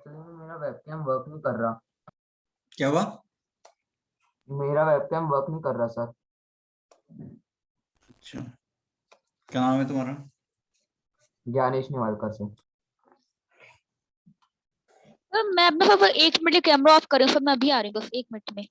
Actually मेरा webcam work नहीं कर रहा। क्या हुआ? मेरा वेबकैम वर्क नहीं कर रहा सर। अच्छा, क्या नाम है तुम्हारा? ज्ञानेश निवालकर से। सर मैं अपना पापा 1 मिनट कैमरा ऑफ करें सर, मैं अभी आ रही हूँ बस 1 मिनट में।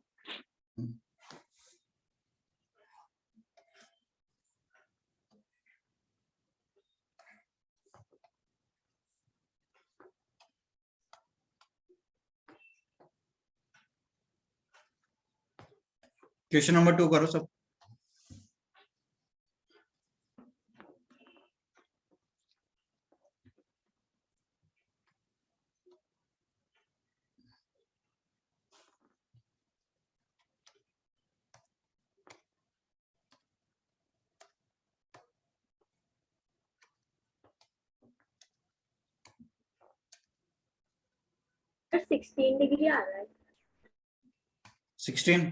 क्वेश्चन नंबर 2 करो सब। सर 16 डिग्री आ रहा है। 16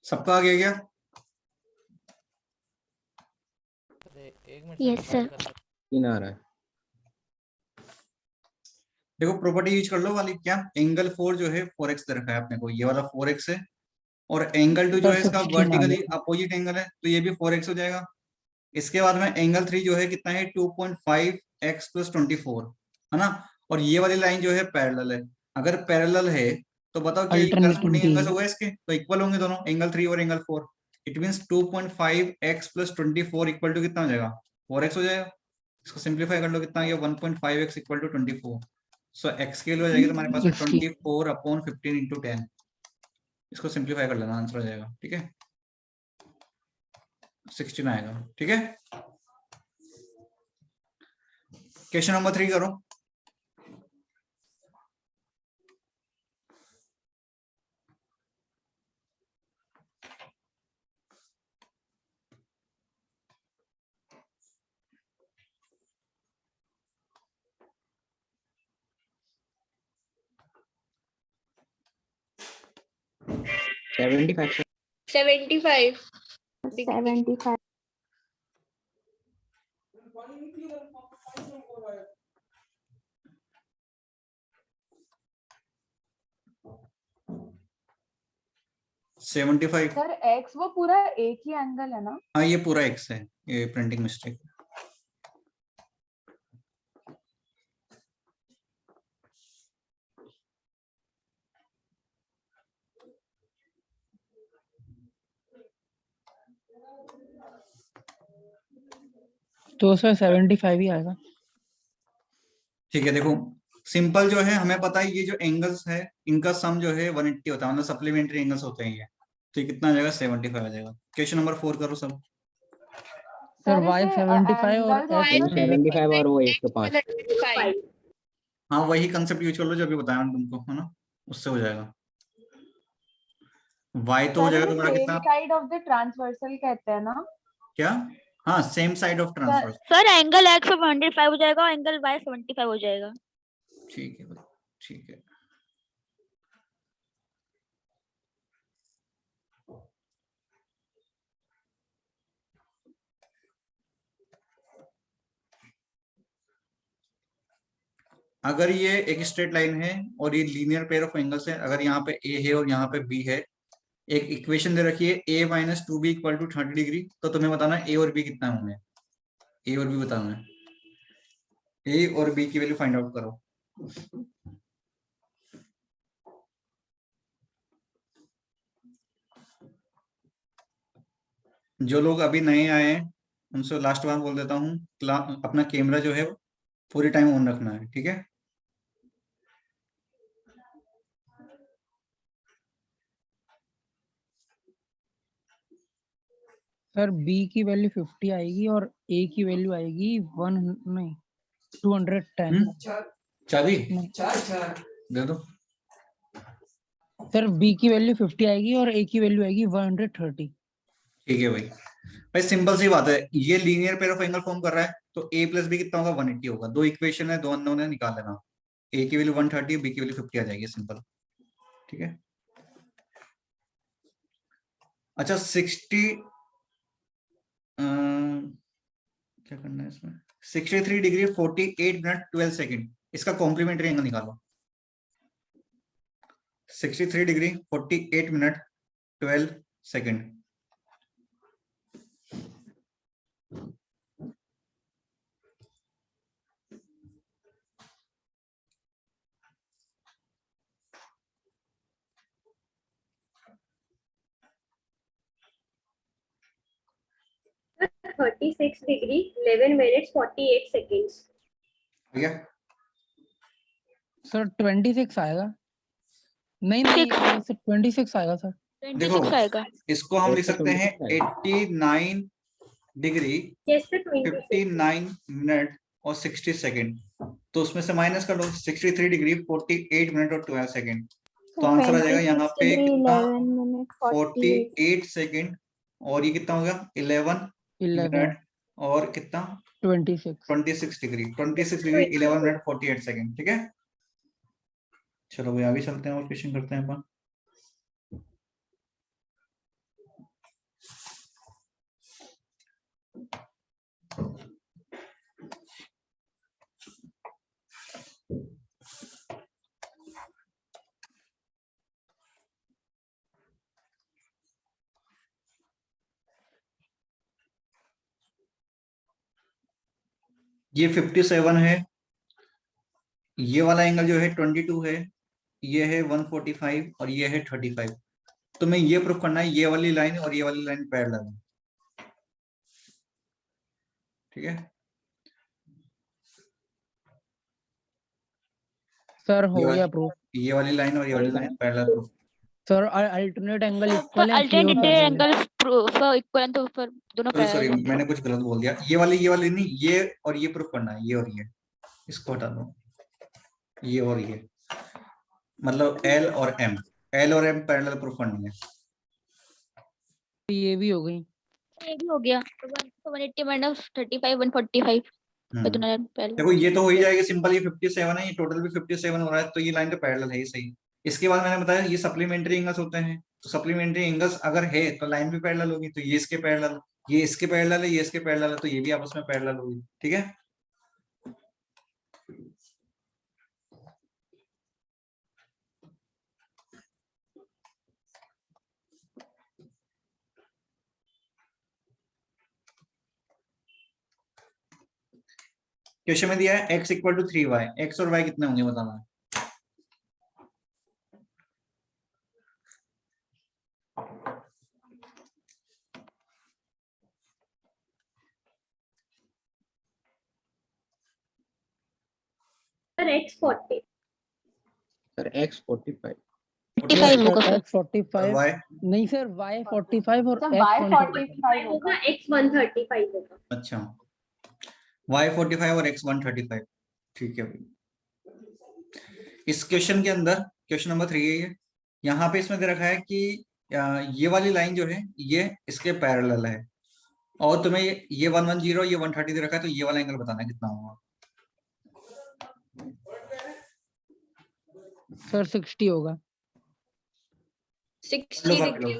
सबका आ गया क्या? Yes sir. तीन आ रहा है। देखो प्रॉपर्टी यूज कर लो वाली, क्या एंगल 4 जो है 4x दे रखा है अपने को, ये वाला 4x है, और एंगल 2 जो है इसका वर्टिकली अपोजिट एंगल है तो ये भी 4x हो जाएगा। इसके बाद में एंगल 3 जो है कितना है 2.5x + 24 है ना, और ये वाली लाइन जो है पैरेलल है। अगर पैरेलल है तो बताओ क्या करस्पॉन्डिंग एंगल्स होगा इसके, तो इक्वल होंगे दोनों, एंगल 3 और angle 4। It means 2.5x + 24 equal to कितना हो जाएगा 4x हो जाएगा। इसको सिंपलीफाई कर लो, कितना गया 1.5x = 24। सो x के लिए हो जाएगी तुम्हारे पास 24/15 × 10। इसको सिंपलीफाई कर लेना, आंसर हो जाएगा। ठीक है, 16 आएगा। ठीक है, क्वेश्चन नंबर 3 करो। सेवेंटी 75 75 75। सर एक्स वो पूरा एक ही एंगल है ना? हाँ ये पूरा x है, ये प्रिंटिंग मिस्टेक। तो सर 75 ही आएगा। ठीक है, देखो सिंपल जो है हमें पता है, ये जो एंगल्स है इनका सम जो है 180 होता है, मतलब सप्लीमेंट्री एंगल्स होते हैं ये। तो ये कितना आ जाएगा 75 आ जाएगा। क्वेश्चन नंबर 4 करो सब। सर y 75 और x 75 और वो 105। हाँ वही कंसेप्ट यूज कर लो जो अभी बताया मैंने तुमको, है ना, उससे हो जाएगा। y तो हो सर जाएगा इसे तुम्हारा सेम कितना, साइड ऑफ द ट्रांसवर्सल कहते हैं ना? क्या? हाँ same side of transfer. Sir angle x 75 हो जाएगा और एंगल y 75 हो जाएगा। ठीक है भाई, ठीक है। अगर ये एक स्ट्रेट लाइन है और ये लीनियर पेयर ऑफ एंगल्स है, अगर यहाँ पे a है और यहाँ पे b है, एक इक्वेशन दे रखी है a - 2b = 30 डिग्री, तो तुम्हें बताना है a और b कितना होंगे। a और b बताना है, a और b की वैल्यू फाइंड आउट करो। जो लोग अभी नए आए हैं उनसे लास्ट बार बोल देता हूँ, अपना कैमरा जो है पूरी टाइम ऑन रखना है। ठीक है, सर b की वैल्यू 50 आएगी और a की वैल्यू आएगी 210। चाबी नहीं दे दो। सर b की वैल्यू 50 आएगी और a की वैल्यू आएगी 130। ठीक है भाई, भाई सिंपल सी बात है, ये linear pair of angle form कर रहा है तो a + b कितना होगा 180 होगा। दो इक्वेशन है, दो अननोन है, निकाल लेना। a की वैल्यू 130, b की वैल्यू 50 आ जाएगी, सिंपल। ठीक है, अच्छा 60 क्या करना है इसमें, 63 डिग्री 48 मिनट 12 सेकंड, इसका कॉम्प्लीमेंट्री एंगल निकालो। 63 degree 48 minute 12 second. Sir, 36 degree 11 minutes 48 seconds. ठीक है, सर 26 आएगा। नहीं नहीं सर 26 आएगा सर। 26 आएगा। इसको हम लिख इसका सकते हैं 26 89 डिग्री Yes, sir, 26. 59 मिनट और 60 सेकंड। तो उसमें से माइनस कर लो 63 डिग्री 48 मिनट और 12 सेकंड। तो आंसर आ जाएगा यहाँ पे कितना, 48 सेकंड, और ये कितना हो गया 11 मिनट और कितना 26। 26 डिग्री 11 मिनट 48 सेकंड। ठीक है, चलो भाई आगे चलते हैं और क्वेश्चन करते हैं अपन। ये 57 है, ये वाला एंगल जो है 22 है, ये है 145 और ये है 35। तो मैं ये प्रूफ करना है ये वाली लाइन और ये वाली लाइन पैरेलल है। ठीक है, सर हो गया प्रूफ। ये वाली लाइन और ये वाली line parallel proof. Sir alternate angle sir equal है इसलिए वो अल्टरनेट parallel है। एंगल प्रूफ इक्वल तो फिर दोनों सॉरी पैरेलल है। मैंने कुछ गलत बोल दिया, ये वाली नहीं, ये और ये प्रूफ करना है, ये और ये, इसको हटा दो, ये और ये, मतलब एल और एम पैरेलल प्रूफ करनी है। ये भी हो गई। ये भी हो गया। तो 180 माइनस 35 145 दोनों लाइन पैरेलल। देखो ये तो हो ही जाएगी सिंपल, ये 57 है, ये टोटल भी 57 हो रहा है, तो ये लाइन तो पैरेलल है ही सही। इसके बाद मैंने बताया ये सप्लीमेंट्री एंगल्स होते हैं, तो सप्लीमेंट्री एंगल्स अगर है तो लाइन भी पैरेलल होगी, तो ये इसके पैरेलल, ये इसके पैरेलल है, ये इसके पैरेलल है, तो ये भी आपस में पैरेलल होगी। ठीक है, क्वेश्चन में दिया है x equal to 3y, x और y कितने होंगे बताना। Sir, X40. सर x 45 45 होगा सर। X45 y नहीं सर Y45 और सर X145। Y45 होगा। होगा X135 होगा। अच्छा, y45 और x135। ठीक है भाई, इस क्वेश्चन के अंदर क्वेश्चन नंबर 3 है ये, यहाँ पे इसमें दे रखा है कि ये वाली लाइन जो है ये इसके पैरेलल है, और तुम्हें ये 110 ये 130 दे रखा है, तो ये वाला एंगल बताना है कितना होगा। सर 60 होगा। 60 degree.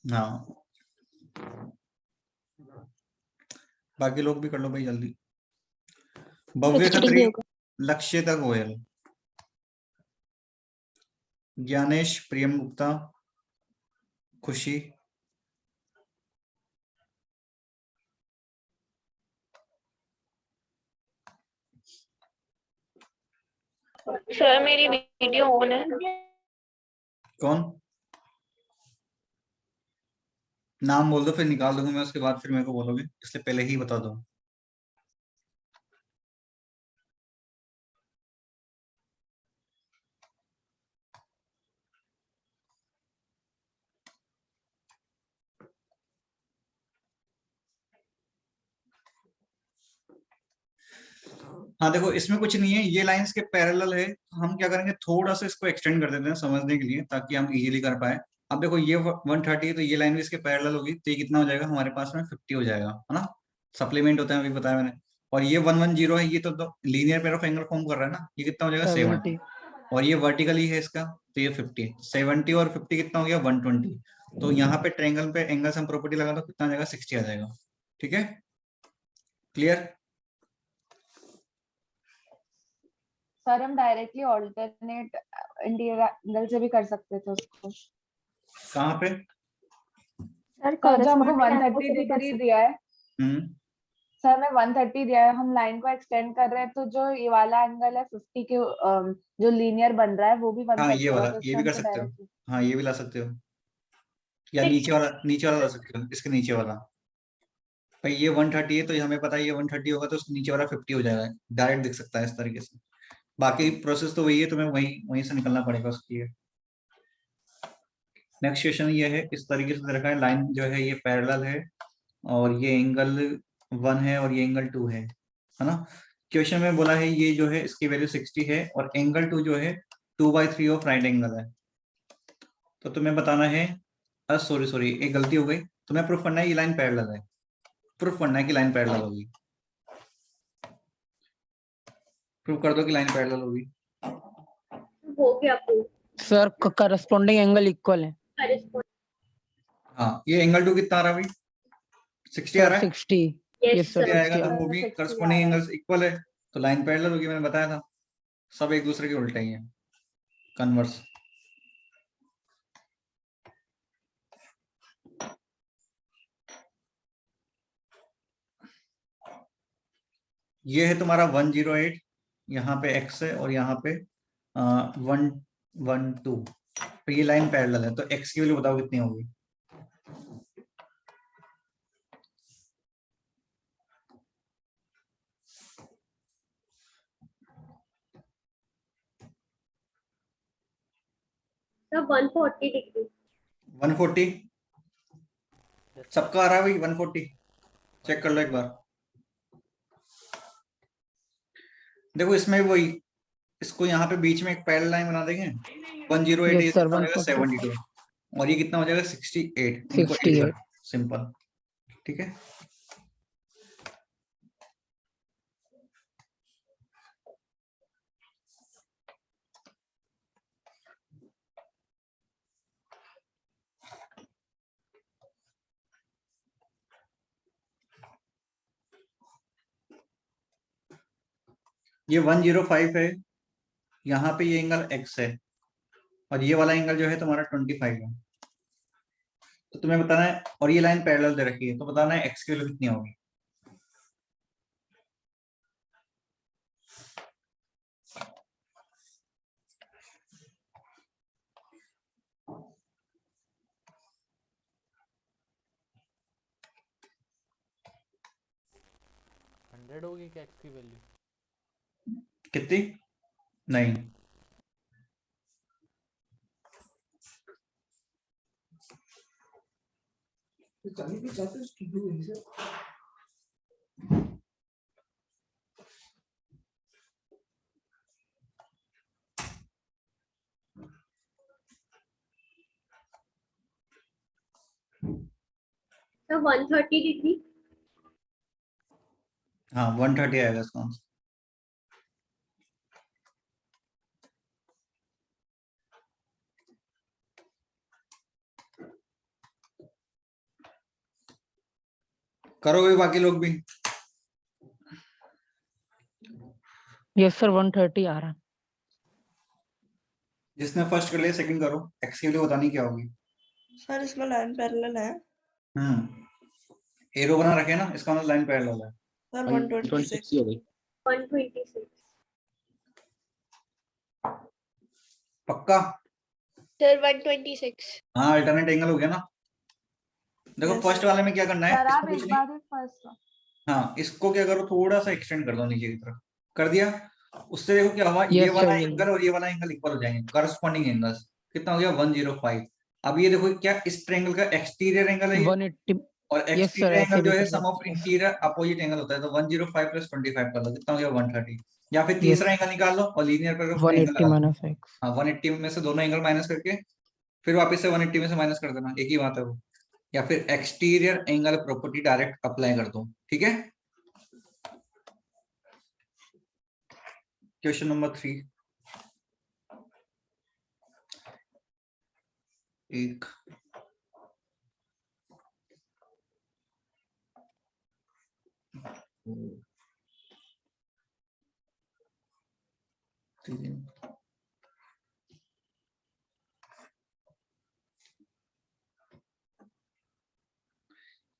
हाँ, बाकी लोग भी कर लो भाई जल्दी। भव्य 60 खत्री होगा। लक्ष्यता गोयल, ज्ञानेश प्रियम गुप्ता, खुशी, सर मेरी वीडियो ऑन है। कौन, नाम बोल दो फिर निकाल दूंगा मैं, उसके बाद फिर मेरे को बोलोगे, इसलिए पहले ही बता दो। हाँ देखो इसमें कुछ नहीं है, ये लाइंस के पैरेलल है, तो हम क्या करेंगे थोड़ा सा इसको एक्सटेंड कर देते हैं समझने के लिए, ताकि हम इजीली कर पाए। अब देखो ये 130 है, तो ये लाइन भी इसके पैरेलल होगी, तो ये कितना हो जाएगा हमारे पास में 50 हो जाएगा, है ना, सप्लीमेंट होता है अभी बताया मैंने। और ये 110 है, ये तो linear pair of angle form कर रहा है ना, ये कितना हो जाएगा 70, और ये वर्टिकली है इसका, तो ये 50, 70 और 50 कितना हो गया 120। तो यहाँ पे ट्रायंगल पे एंगल हम प्रॉपर्टी लगा तो कितना आ जाएगा 60 आ जाएगा। ठीक है, क्लियर। सर हम डायरेक्टली ऑल्टरनेट इंटीरियर एंगल से भी कर सकते थे उसको। कहाँ पे? सर जो हमको 130 डिग्री दिया है, हम्म सर हमें 130 दिया है, हम लाइन को एक्सटेंड कर रहे हैं, तो जो ये वाला एंगल है 50 के जो लीनियर बन रहा है वो भी हाँ, 130 ये होगा, वाला तो ये उससे भी कर हमको सकते हो। डायरेक्टली। हाँ, ये भी ला सकते हो, या नीचे वाला ला सकते हो, इसके नीचे वाला। भाई ये 130 है तो ये हमें पता है ये 130 होगा, तो उसके नीचे वाला 50 हो जाएगा, डायरेक्ट दिख सकता है इस तरीके से। बाकी प्रोसेस तो वही है, तुम्हें वहीं वहीं से निकलना पड़ेगा उसके लिए। नेक्स्ट क्वेश्चन ये है, इस तरीके से दे रखा है, लाइन जो है ये पैरेलल है और ये एंगल 1 है और ये एंगल 2 है ना। क्वेश्चन में बोला है ये जो है इसकी वैल्यू 60 है और एंगल 2 जो है 2/3 ऑफ राइट एंगल है। तो तुम्हें बताना है, सॉरी सॉरी, एक गलती हो गई, तुम्हें प्रूफ करना है ये लाइन पैरेलल है, प्रूफ करना है कि लाइन पैरेलल होगी। प्रूफ कर दो कि लाइन पैरेलल होगी। हो गया proof. Sir corresponding angle equal है। हाँ, ये एंगल 2 कितना आ रहा है भाई? 60 आ सर रहा है। 60। Yes yes sir sir. आएगा 60 तो वो भी करस्पॉन्डिंग एंगल्स इक्वल है, तो लाइन पैरेलल होगी, मैंने बताया था। सब एक दूसरे के उल्टे ही है, कन्वर्स। ये है तुम्हारा 108, यहाँ पे x है और यहाँ पे 112, तो ये लाइन पैरेलल है, तो x की वैल्यू बताओ कितनी होगी? Sir 140 degree. 140 सबका आ रहा है भाई, 140 चेक कर लो एक बार। देखो इसमें वही, इसको यहाँ पे बीच में एक पैरेलल लाइन बना देंगे, 108 ये यस सर कितना हो जाएगा 140 72, और ये कितना हो जाएगा 68, इनको ऐड 68। कर, सिंपल, ठीक है। ये 105 है, यहाँ पे ये एंगल x है और ये वाला एंगल जो है तुम्हारा 25 है, तो तुम्हें बताना है, और ये लाइन पैरेलल दे रखी है, तो बताना है x की वैल्यू कितनी होगी। होगी क्या x की वैल्यू? कितनी? नहीं, सर 130 डिग्री। हाँ 130 आएगा इसका आंसर। करोगे बाकी लोग भी? यस सर 130 आ रहा। जिसने फर्स्ट कर लिया सेकंड करो, x की वैल्यू बतानी क्या होगी। सर इसमें लाइन पैरेलल है। एरो बना रखे ना, इसका मतलब लाइन पैरेलल है। सर 126 ही हो गई। 126। पक्का? सर 126। हाँ, अल्टरनेट एंगल हो गया ना। देखो Yes, फर्स्ट sir. वाले में क्या करना है, सर आप इसको कुछ एक नहीं, बार एक फर्स्ट। हाँ इसको क्या करो, थोड़ा सा एक्सटेंड कर दो नीचे की तरफ, कर दिया। उससे देखो क्या हुआ, ये यस वाला सर एंगल और ये वाला एंगल इक्वल हो जाएंगे, करस्पॉन्डिंग एंगल्स। कितना हो गया 105। अब ये देखो क्या इस ट्रायंगल का एक्सटीरियर एंगल है ये, 180। और यस सर एक्सटीरियर ऐसे एंगल भी जो है कर सम ऑफ सकते हैं। इंटीरियर अपोजिट एंगल होता है, तो 105 + 25 कर लो, कितना हो गया 130। या फिर यस तीसरा एंगल निकाल लो और लीनियर पर एंगल 180 लगा दो। Minus x। हाँ 180 में से दोनों एंगल माइनस करके फिर वापस से 180 में से माइनस कर देना, एक ही बात है वो। या फिर exterior angle property direct apply कर दो, ठीक है। क्वेश्चन नंबर 3, एक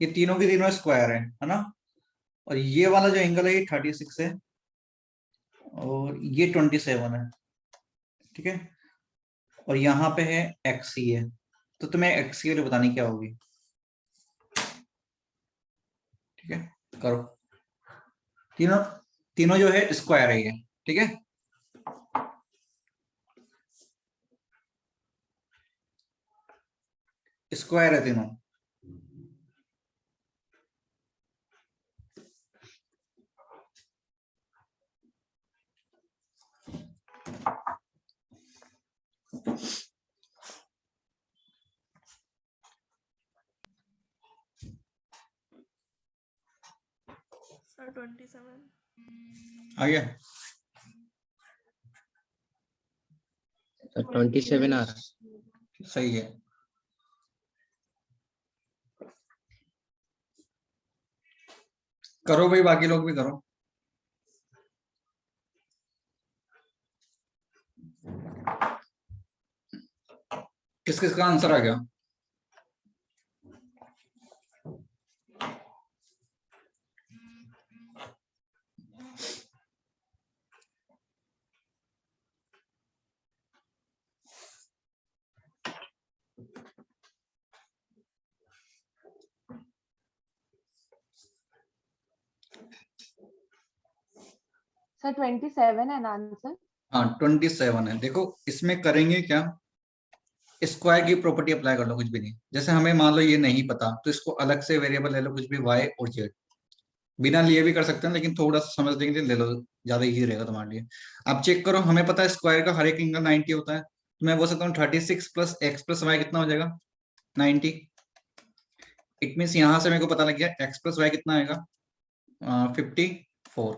ये तीनों के तीनों स्क्वायर है ना। और ये वाला जो एंगल है ये 36 है और ये 27 है, ठीक है। और यहाँ पे है XC है, तो तुम्हें XC वाली बतानी क्या होगी, ठीक है। करो, तीनों तीनों जो है स्क्वायर है ये, ठीक है। स्क्वायर है तीनों। सर 27 आ गया। सर 27 आ रहा है। सही है। करो भाई, बाकी लोग भी करो। किस किस का आंसर आ गया? सर 27 है ना आंसर? हाँ 27 है। देखो इसमें करेंगे क्या, स्क्वायर की प्रॉपर्टी अप्लाई कर लो, कुछ भी नहीं। जैसे हमें मान लो ये नहीं पता तो इसको अलग से वेरिएबल ले लो, कुछ भी y और z, बिना लिए भी कर सकते हैं लेकिन थोड़ा सा समझने के लिए ले लो, ज्यादा इजी रहेगा तुम्हारे लिए। आप चेक करो, हमें पता है स्क्वायर का हर एक एंगल 90 होता है, तो मैं बोल सकता हूँ 36 प्लस x प्लस वाई कितना हो जाएगा 90। इट मीन्स यहाँ से मेरे को पता लग गया x प्लस वाई कितना आएगा 54,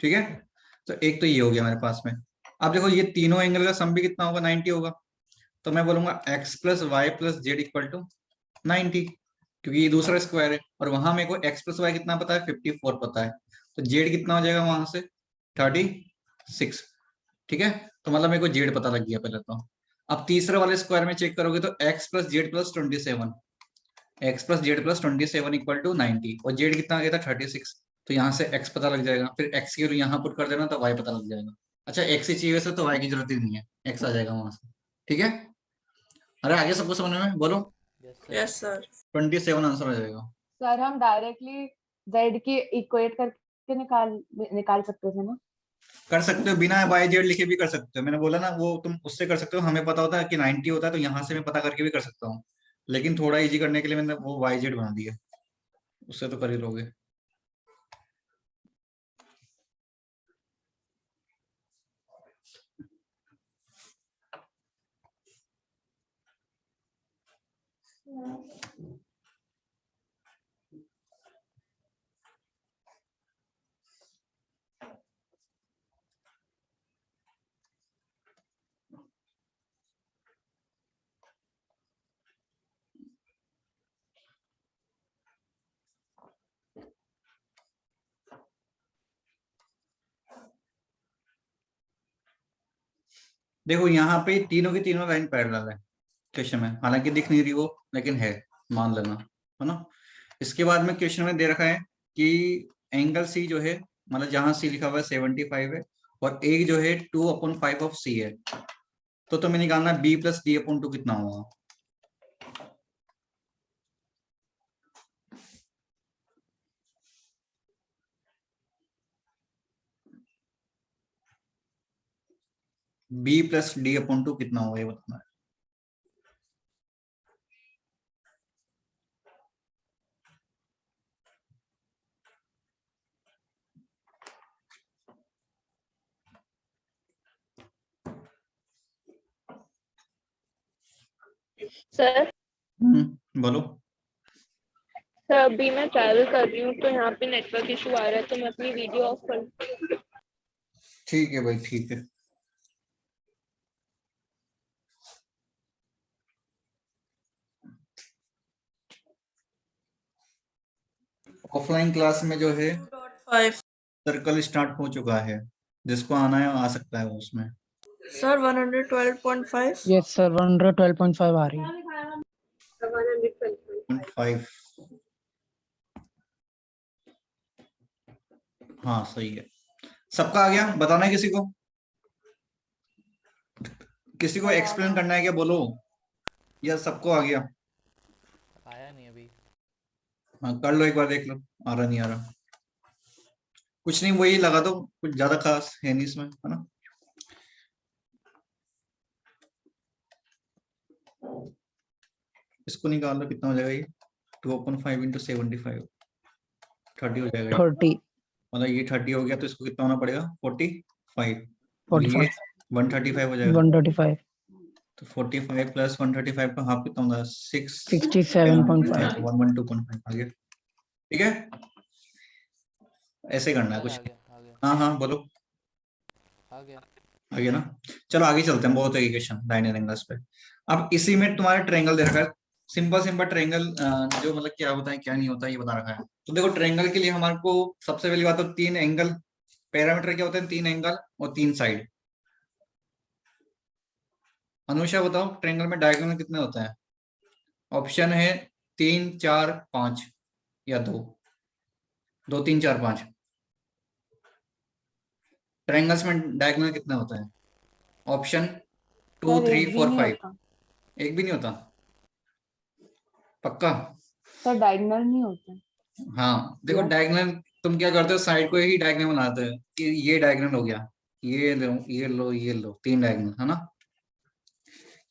ठीक है। तो एक तो ये हो गया मेरे पास में। अब देखो ये तीनों एंगल का सम भी कितना होगा 90 होगा, तो मैं बोलूंगा x plus Y plus Z equal to 90, क्योंकि ये दूसरा स्क्वायर है और वहां मेरे को x प्लस वाई कितना पता है 54 पता है, तो जेड कितना हो जाएगा वहां से 36, ठीक है। तो मतलब मेरे को जेड पता लग गया पहले तो। अब तीसरे वाले स्क्वायर में चेक करोगे तो x plus Z plus 27, x plus Z plus 27 equal to 90, और जेड कितना आ गया था 36, तो यहाँ से x पता लग जाएगा, फिर x की यहाँ पुट कर देना तो y पता लग जाएगा। अच्छा x ही चाहिए वैसे तो y की जरूरत ही नहीं है, x आ जाएगा वहां से, ठीक है। अरे आगे सबको समझ में, बोलो। यस सर 27 आंसर आ जाएगा। सर हम डायरेक्टली z की इक्वेट करके निकाल सकते थे ना? कर सकते हो, बिना वाई जेड लिखे भी कर सकते हो, मैंने बोला ना वो तुम उससे कर सकते हो। हमें पता होता है कि 90 होता है तो यहाँ से मैं पता करके भी कर सकता हूँ, लेकिन थोड़ा इजी करने के लिए मैंने वो वाई जेड बना दिया, उससे तो कर ही लोगे। देखो यहाँ पे तीनों की तीनों लाइन पैरेलल है क्वेश्चन में, हालांकि दिख नहीं रही वो, लेकिन है, मान लेना, है ना। इसके बाद में क्वेश्चन में दे रखा है कि एंगल सी जो है, मतलब जहां सी लिखा हुआ है 75 है, और एक जो है 2/5 ऑफ सी है, तो तुम्हें निकालना बी प्लस डी अपॉन 2 कितना होगा। बी प्लस डी अपॉन 2 कितना होगा ये बताना है। सर बोलो। सर अभी मैं ट्रैवल कर रही हूँ तो यहाँ पे नेटवर्क इशू आ रहा है, तो मैं अपनी वीडियो ऑफ कर। ठीक है भाई, ठीक है। ऑफलाइन क्लास में जो है 2.5 सर्कल स्टार्ट हो चुका है, जिसको आना है आ सकता है उसमें। Sir, 112.5. यस सर 112.5 आ रही है। 112.5 हाँ सही है। सबका आ गया? बताना है किसी को? किसी को एक्सप्लेन करना है क्या? बोलो, या सबको आ गया? आया नहीं अभी। हाँ कर लो, एक बार देख लो आ रहा नहीं आ रहा। कुछ नहीं, वही लगा दो, कुछ ज्यादा खास है नहीं इसमें, है ना। इसको निकाल लो, कितना हो जाएगा ये? 2.5 इंटू 75 30 हो जाएगा ये। 30 मतलब ये 30 हो गया, तो इसको कितना होना पड़ेगा? 45। और ये 45 135 हो जाएगा। 135 तो 45 प्लस 135 का हाफ कितना होगा? 67.5 112.5 आ गया। ठीक है, ऐसे करना है सर कुछ। आ गया आ गया हाँ हाँ बोलो। आ गया। आ गया ना। चलो आगे चलते हैं, बहुत इक्वेशन लाइनर एंगल्स पे। अब इसी में तुम्हारा ट्रायंगल दे रखा है, सिंपल सिंपल ट्रायंगल, जो मतलब क्या होता है क्या नहीं होता है ये बता रखा है। तो देखो ट्रायंगल के लिए हमारे को सबसे पहली बात तो 3 एंगल, पैरामीटर क्या होते हैं? 3 एंगल और 3 साइड। अनुषा बताओ ट्रायंगल में डायगोनल कितने होते हैं? ऑप्शन है 3 4 5 या 2 2 3 4 5। ट्रायंगल्स में डायगोनल कितने होते हैं? ऑप्शन 2 सर 3 एक भी 4 नहीं 5। होता। एक भी नहीं होता? पक्का? सर डायगोनल नहीं होता। हाँ देखो Yes. डायगोनल तुम क्या करते हो, साइड को ही डायगोनल बनाते हो कि ये डायगोनल हो गया, ये लो ये लो ये लो, 3 डायगोनल, है ना।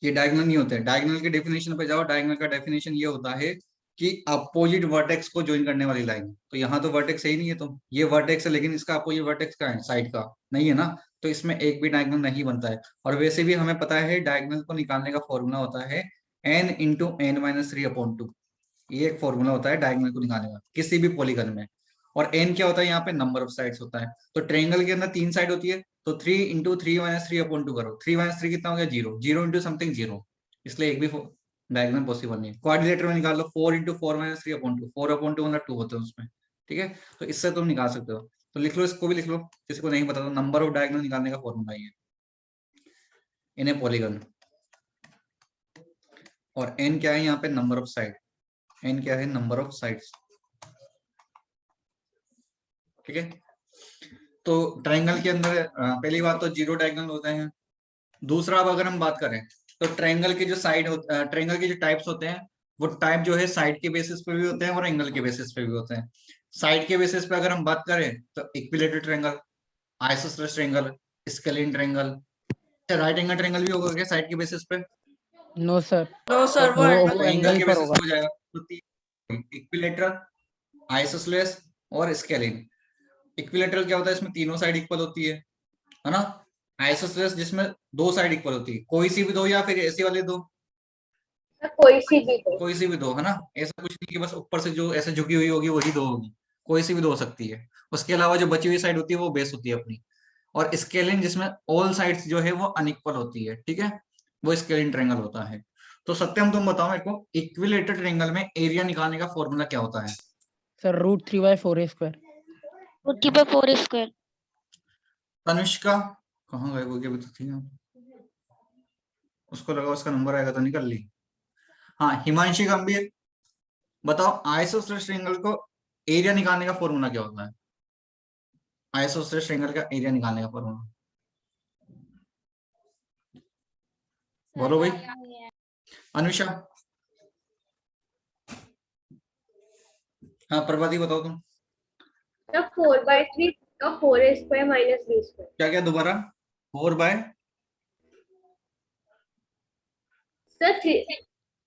ये डायगोनल नहीं होते। डायगोनल की डेफिनेशन पे जाओ, डायगोनल का डेफिनेशन ये होता है कि अपोजिट वर्टेक्स को ज्वाइन करने वाली लाइन। तो यहाँ तो वर्टेक्स है ही नहीं है, तो ये वर्टेक्स है, लेकिन इसका अपोजिट वर्टेक्स का है, साइड का नहीं है ना, तो इसमें एक भी डायगोनल नहीं बनता है। और वैसे भी हमें पता है डायगोनल को निकालने का फॉर्मूला होता है n इंटू n-3/2। ये एक फॉर्मूला होता है डायगोनल को निकालने का किसी भी पॉलीगन में। और n क्या होता है? यहाँ पे नंबर ऑफ साइड्स होता है। तो ट्रायंगल के अंदर 3 साइड होती है, तो 3 इंटू 3-3/2 करो। 3-3 कितना हो गया? 0। 0 इंटू समथिंग 0, इसलिए एक भी डायगोनल पॉसिबल नहीं है। क्वाड्रिलेटर में निकाल लो, 4 इंटू 4-3/2। 4/2 मतलब 2 होते हैं उसमें, ठीक है। तो इससे तुम निकाल सकते हो। तो लिख लो, इसको भी लिख लो, किसी को नहीं पता तो नंबर ऑफ डायगोनल निकालने का फॉर्मूला ये इन ए पॉलीगन। और n क्या है यहाँ पे? Number of side. n क्या है? नंबर ऑफ साइड्स, ठीक है। तो ट्रायंगल के अंदर पहली बात तो 0 डायगोनल होते हैं। दूसरा, अब अगर हम बात करें तो ट्रायंगल के जो साइड होते ट्रायंगल के जो टाइप्स होते हैं, वो टाइप जो है साइड के बेसिस पे भी होते हैं और एंगल के बेसिस पे भी होते हैं। साइड के बेसिस पे अगर हम बात करें तो equilateral triangle, isosceles triangle, scalene triangle. Right angle triangle भी होगा क्या साइड के बेसिस पे? नो सर No, sir, वो वो एंगल एंगल के पर बेसिस होगा। पे हो जाएगा। तो इक्विलेटरल, आइसोसेलेस और स्केलिन। इक्विलेटरल क्या होता है? इसमें तीनों साइड इक्वल होती है ना। आइसोसेलेस जिसमें 2 साइड इक्वल होती है, कोई सी भी दो या फिर ऐसी वाले दो, कोई सी भी दो। कोई सी भी दो, है ना। ऐसा कुछ नहीं कि बस ऊपर से जो ऐसे झुकी हुई होगी वही दो होगी, कोई सी भी दो हो सकती है। उसके अलावा जो बची हुई साइड होती है वो बेस होती है अपनी। और स्केलिन जिसमें ऑल साइड्स जो है वो अनइक्वल होती है, ठीक है, वो स्केलिन ट्रायंगल होता है। तो सत्यम तुम बताओ मेरे को, इक्विलेटरल ट्रायंगल में एरिया निकालने का फॉर्मूला क्या होता है? Sir √3/4a²। Root 3/4 square. Tanushka कहाँ गए? वो क्या भी तो थी ना। उसको लगा उसका नंबर आएगा तो निकल ली। हाँ हिमांशी गंभीर बताओ, आइसोसेलेस ट्रायंगल को एरिया निकालने का फॉर्मूला क्या होता है? आइसोसेलेस ट्रायंगल का एरिया निकालने का फॉर्मूला बोलो भाई। अनुषा, हाँ प्रभाती बताओ तुम। 4/3 का 4a² माइनस b²। क्या क्या दोबारा? 4 bye sir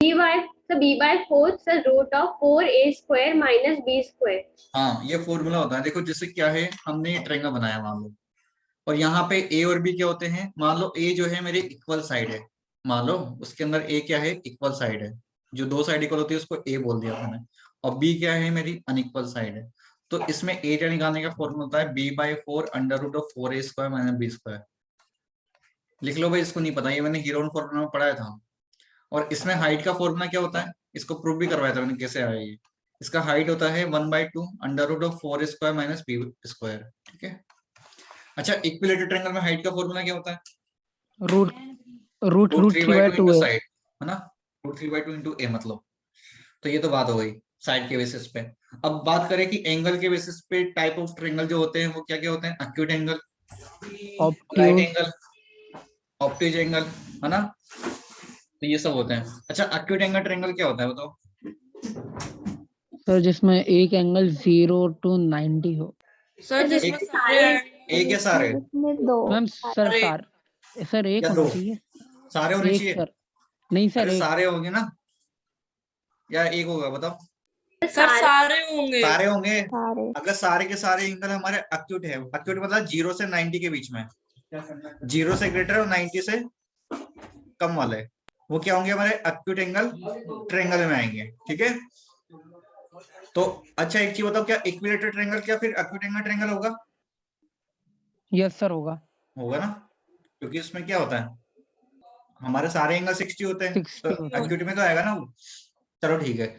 b/4 sir √4a² minus b²। हाँ ये फॉर्मूला होता है। देखो जैसे क्या है, हमने ये ट्रायंगल बनाया मान लो, और यहाँ पे ए और बी क्या होते हैं? मान लो ए जो है मेरी इक्वल साइड है, मान लो उसके अंदर ए क्या है? इक्वल साइड है। जो 2 साइड इक्वल होती है उसको ए बोल दिया मैंने। और बी क्या है? मेरी अनइक्वल साइड है। तो इसमें एरिया निकालने का फॉर्मूला होता है b/4 √4a² माइनस b²। लिख लो भाई, इसको नहीं पता, ये मैंने हीरोन फॉर्मूला में पढ़ाया था। और इसमें हाइट का फॉर्मूला क्या होता है? इसको प्रूव भी करवाया था मैंने, कैसे आया ये। इसका हाइट होता है 1/2 √4a² माइनस b², ठीक है। अच्छा इक्विलेटरल ट्रायंगल में हाइट का फॉर्मूला क्या होता है? Root root root root three 3 by by two 2 into है। साइड, है ना, रूट 3/2 इंटू ए मतलब। तो ये तो बात हो गई साइड के बेसिस पे। अब बात करें कि एंगल के बेसिस पे टाइप ऑफ ट्रायंगल जो होते हैं वो क्या क्या होते हैं? Acute angle, right obtuse. Angle, obtuse angle, है ना, तो ये सब होते हैं। अच्छा, एक्यूट एंगल ट्रायंगल क्या होता है बताओ? सर जिसमें एक एंगल 0 to 90 हो। सर जिसमें एक सारे एक या सारे इसमें दो मैम सर सर एक या होना दो? चाहिए। सारे होने एक चाहिए? सर, नहीं सर अरे एक। सारे होंगे ना, या एक होगा बताओ? सर सारे होंगे। सारे होंगे। सारे। अगर सारे के सारे एंगल हमारे एक्यूट है, एक्यूट मतलब 0 से 90 के बीच में, 0 से ग्रेटर और 90 से कम वाले, वो क्या होंगे? हमारे एक्यूट एंगल ट्रायंगल में आएंगे। ठीक है, तो अच्छा एक चीज बताओ, क्या इक्विलेटरल ट्रायंगल क्या फिर एक्यूट एंगल ट्रायंगल होगा? यस सर होगा। होगा ना, क्योंकि इसमें क्या होता है, हमारे सारे एंगल 60 होते हैं, तो 60 होता है। एक्यूट में तो आएगा ना वो। चलो ठीक है,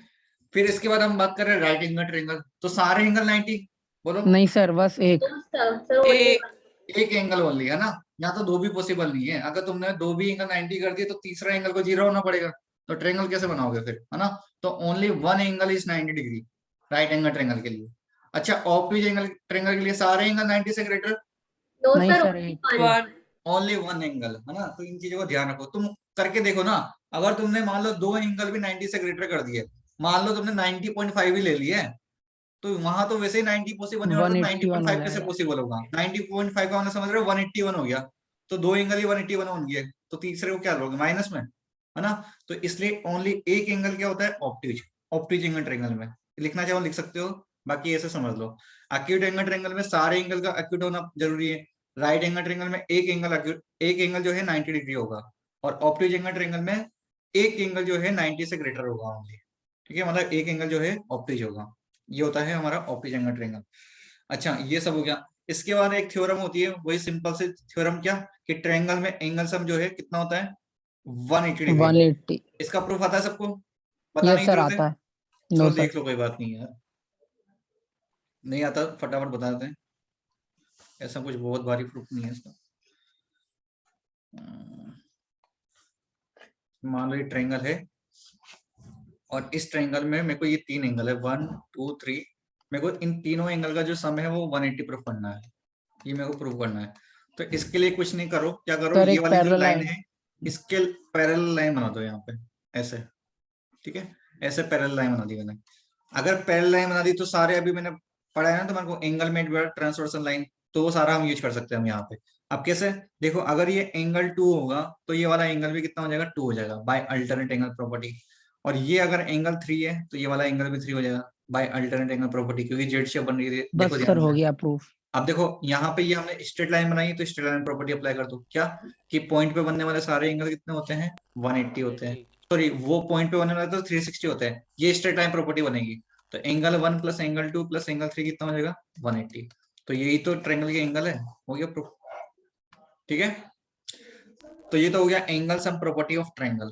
फिर इसके बाद हम बात कर रहे हैं राइट एंगल ट्रायंगल, तो सारे एंगल 90 बोलो। नहीं सर बस एक। एक एक एंगल ओनली, है ना, यहाँ तो दो भी पॉसिबल नहीं है। अगर तुमने दो भी एंगल 90 कर दिए तो तीसरा एंगल को 0 होना पड़ेगा, तो ट्रायंगल कैसे बनाओगे फिर, है ना? तो only one angle is 90 degree right angle triangle के लिए। अच्छा, ऑब्ट्यूज एंगल ट्रायंगल के लिए सारे एंगल 90 से ग्रेटर, नहीं सर एक। वन ओनली वन एंगल, है ना। तो इन चीजों को ध्यान रखो, तुम करके देखो ना। अगर तुमने मान लो दो एंगल भी 90 से ग्रेटर कर दिए, मान लो तुमने 90.5 ही ले लिए, तो वहां तो वैसे ही 90 पॉसिबल नहीं होगा, तो 181 हो 90.5 कैसे जाएगा। पॉसिबल होगा? 90.5 का मतलब समझ रहे हो, 181 हो गया। तो दो एंगल ही 181 होंगे, तो तीसरे को क्या लोगे? माइनस में, है ना। तो इसलिए ओनली एक एंगल क्या होता है? ऑब्ट्यूज। ऑब्ट्यूज एंगल ट्रायंगल में लिखना चाहो लिख सकते हो, बाकी ऐसे समझ लो। एक्यूट एंगल ट्रायंगल में सारे एंगल का एक्यूट होना जरूरी है। राइट एंगल ट्रायंगल में एक एंगल जो है 90 डिग्री होगा, और ऑब्ट्यूज एंगल ट्रायंगल में एक एंगल जो है 90 से ग्रेटर होगा ओनली। ठीक है, मतलब एक एंगल जो है ऑब्ट्यूज होगा। ये होता है हमारा ऑब्ट्यूज एंगल ट्रायंगल। अच्छा, ये सब हो गया। इसके बाद एक थ्योरम होती है, वही सिंपल से थ्योरम, क्या कि ट्रायंगल में एंगल सम जो है कितना होता है? 180 डिग्री। 180। इसका प्रूफ आता है सबको? बताने यस की सर जरूरत है? आता है। नो चलो सर। देख लो, कोई बात नहीं है यार, नहीं आता फटाफट बता देते हैं, ऐसा कुछ बहुत भारी प्रूफ नहीं है इसका। मान लो ये ट्रायंगल है, और इस ट्रायंगल में मेरे को ये तीन एंगल है, 1 2 3, मेरे को इन तीनों एंगल का जो सम है वो 180 प्रूफ करना है, ये मेरे को प्रूफ करना है। तो इसके लिए कुछ नहीं करो, क्या करो, सर ये एक वाली जो पैरेलल लाइन लाइन। है इसके पैरेलल लाइन बना दो यहाँ पे, ऐसे। ठीक है, ऐसे पैरेलल लाइन बना दी मैंने। अगर पैरेलल लाइन बना दी तो सारे अभी मैंने पढ़ा है ना तुम्हारे को, angle made by transversal line, तो वो सारा हम यूज कर सकते हैं हम यहाँ पे। अब कैसे देखो, अगर ये एंगल 2 होगा तो ये वाला एंगल भी कितना हो जाएगा? 2 हो जाएगा बाय अल्टरनेट एंगल प्रॉपर्टी। और ये अगर एंगल 3 है तो ये वाला एंगल भी 3 हो जाएगा बाय अल्टरनेट एंगल प्रॉपर्टी, क्योंकि जेड शेप बन रही है। देखो बस सर ध्यान हो से, गया प्रूफ। अब देखो यहाँ पे ये हमने स्ट्रेट लाइन बनाई है, तो स्ट्रेट लाइन प्रॉपर्टी अप्लाई कर दो, क्या कि पॉइंट पे बनने वाले सारे एंगल कितने होते हैं? 180 होते हैं। 180। सॉरी, वो पॉइंट पे बनने वाले तो 360 होते हैं। ये स्ट्रेट लाइन प्रॉपर्टी बनेगी, तो angle 1 plus angle 2 plus angle 3 कितना हो जाएगा? 180। तो यही तो ट्रायंगल के एंगल है, हो गया प्रूफ। ठीक है, तो ये तो हो गया angle sum property of triangle.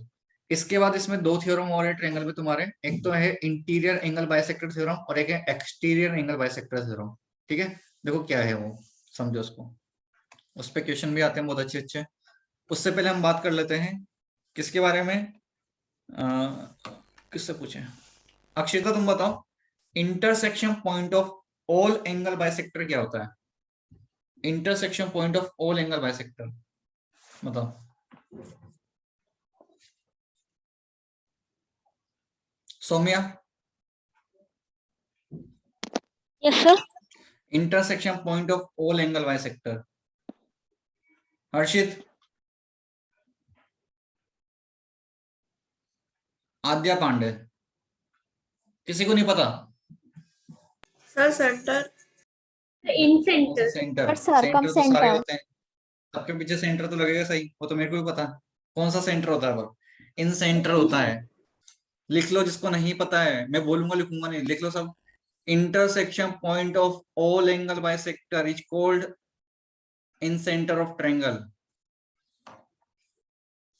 इसके बाद इसमें दो थ्योरम और है ट्रायंगल में तुम्हारे, एक तो है इंटीरियर एंगल बाइसेक्टर थ्योरम और एक है एक्सटीरियर एंगल बाइसेक्टर थ्योरम। ठीक है, देखो क्या है वो, समझो उसको, उस पे क्वेश्चन भी आते हैं बहुत अच्छे अच्छे। उससे पहले हम बात कर लेते हैं किसके बारे में, किससे पूछे? अक्षिता तुम बताओ, intersection point of all angle bisector क्या होता है? Intersection point of all angle bisector बताओ। Saumya, yes sir. Intersection point of all angle bisector. Harshit, Aadya Pandey, किसी को नहीं पता? Sir centre incentre centre, और सेंटर तो सारे circumcenter। होते हैं, सबके पीछे सेंटर तो लगेगा, सही, वो तो मेरे को भी पता है। कौन सा सेंटर होता है वो? इन सेंटर होता है। लिख लो, जिसको नहीं पता है, मैं बोलूंगा लिखूंगा नहीं, लिख लो सब। Intersection point of all angle bisector is called in centre of triangle.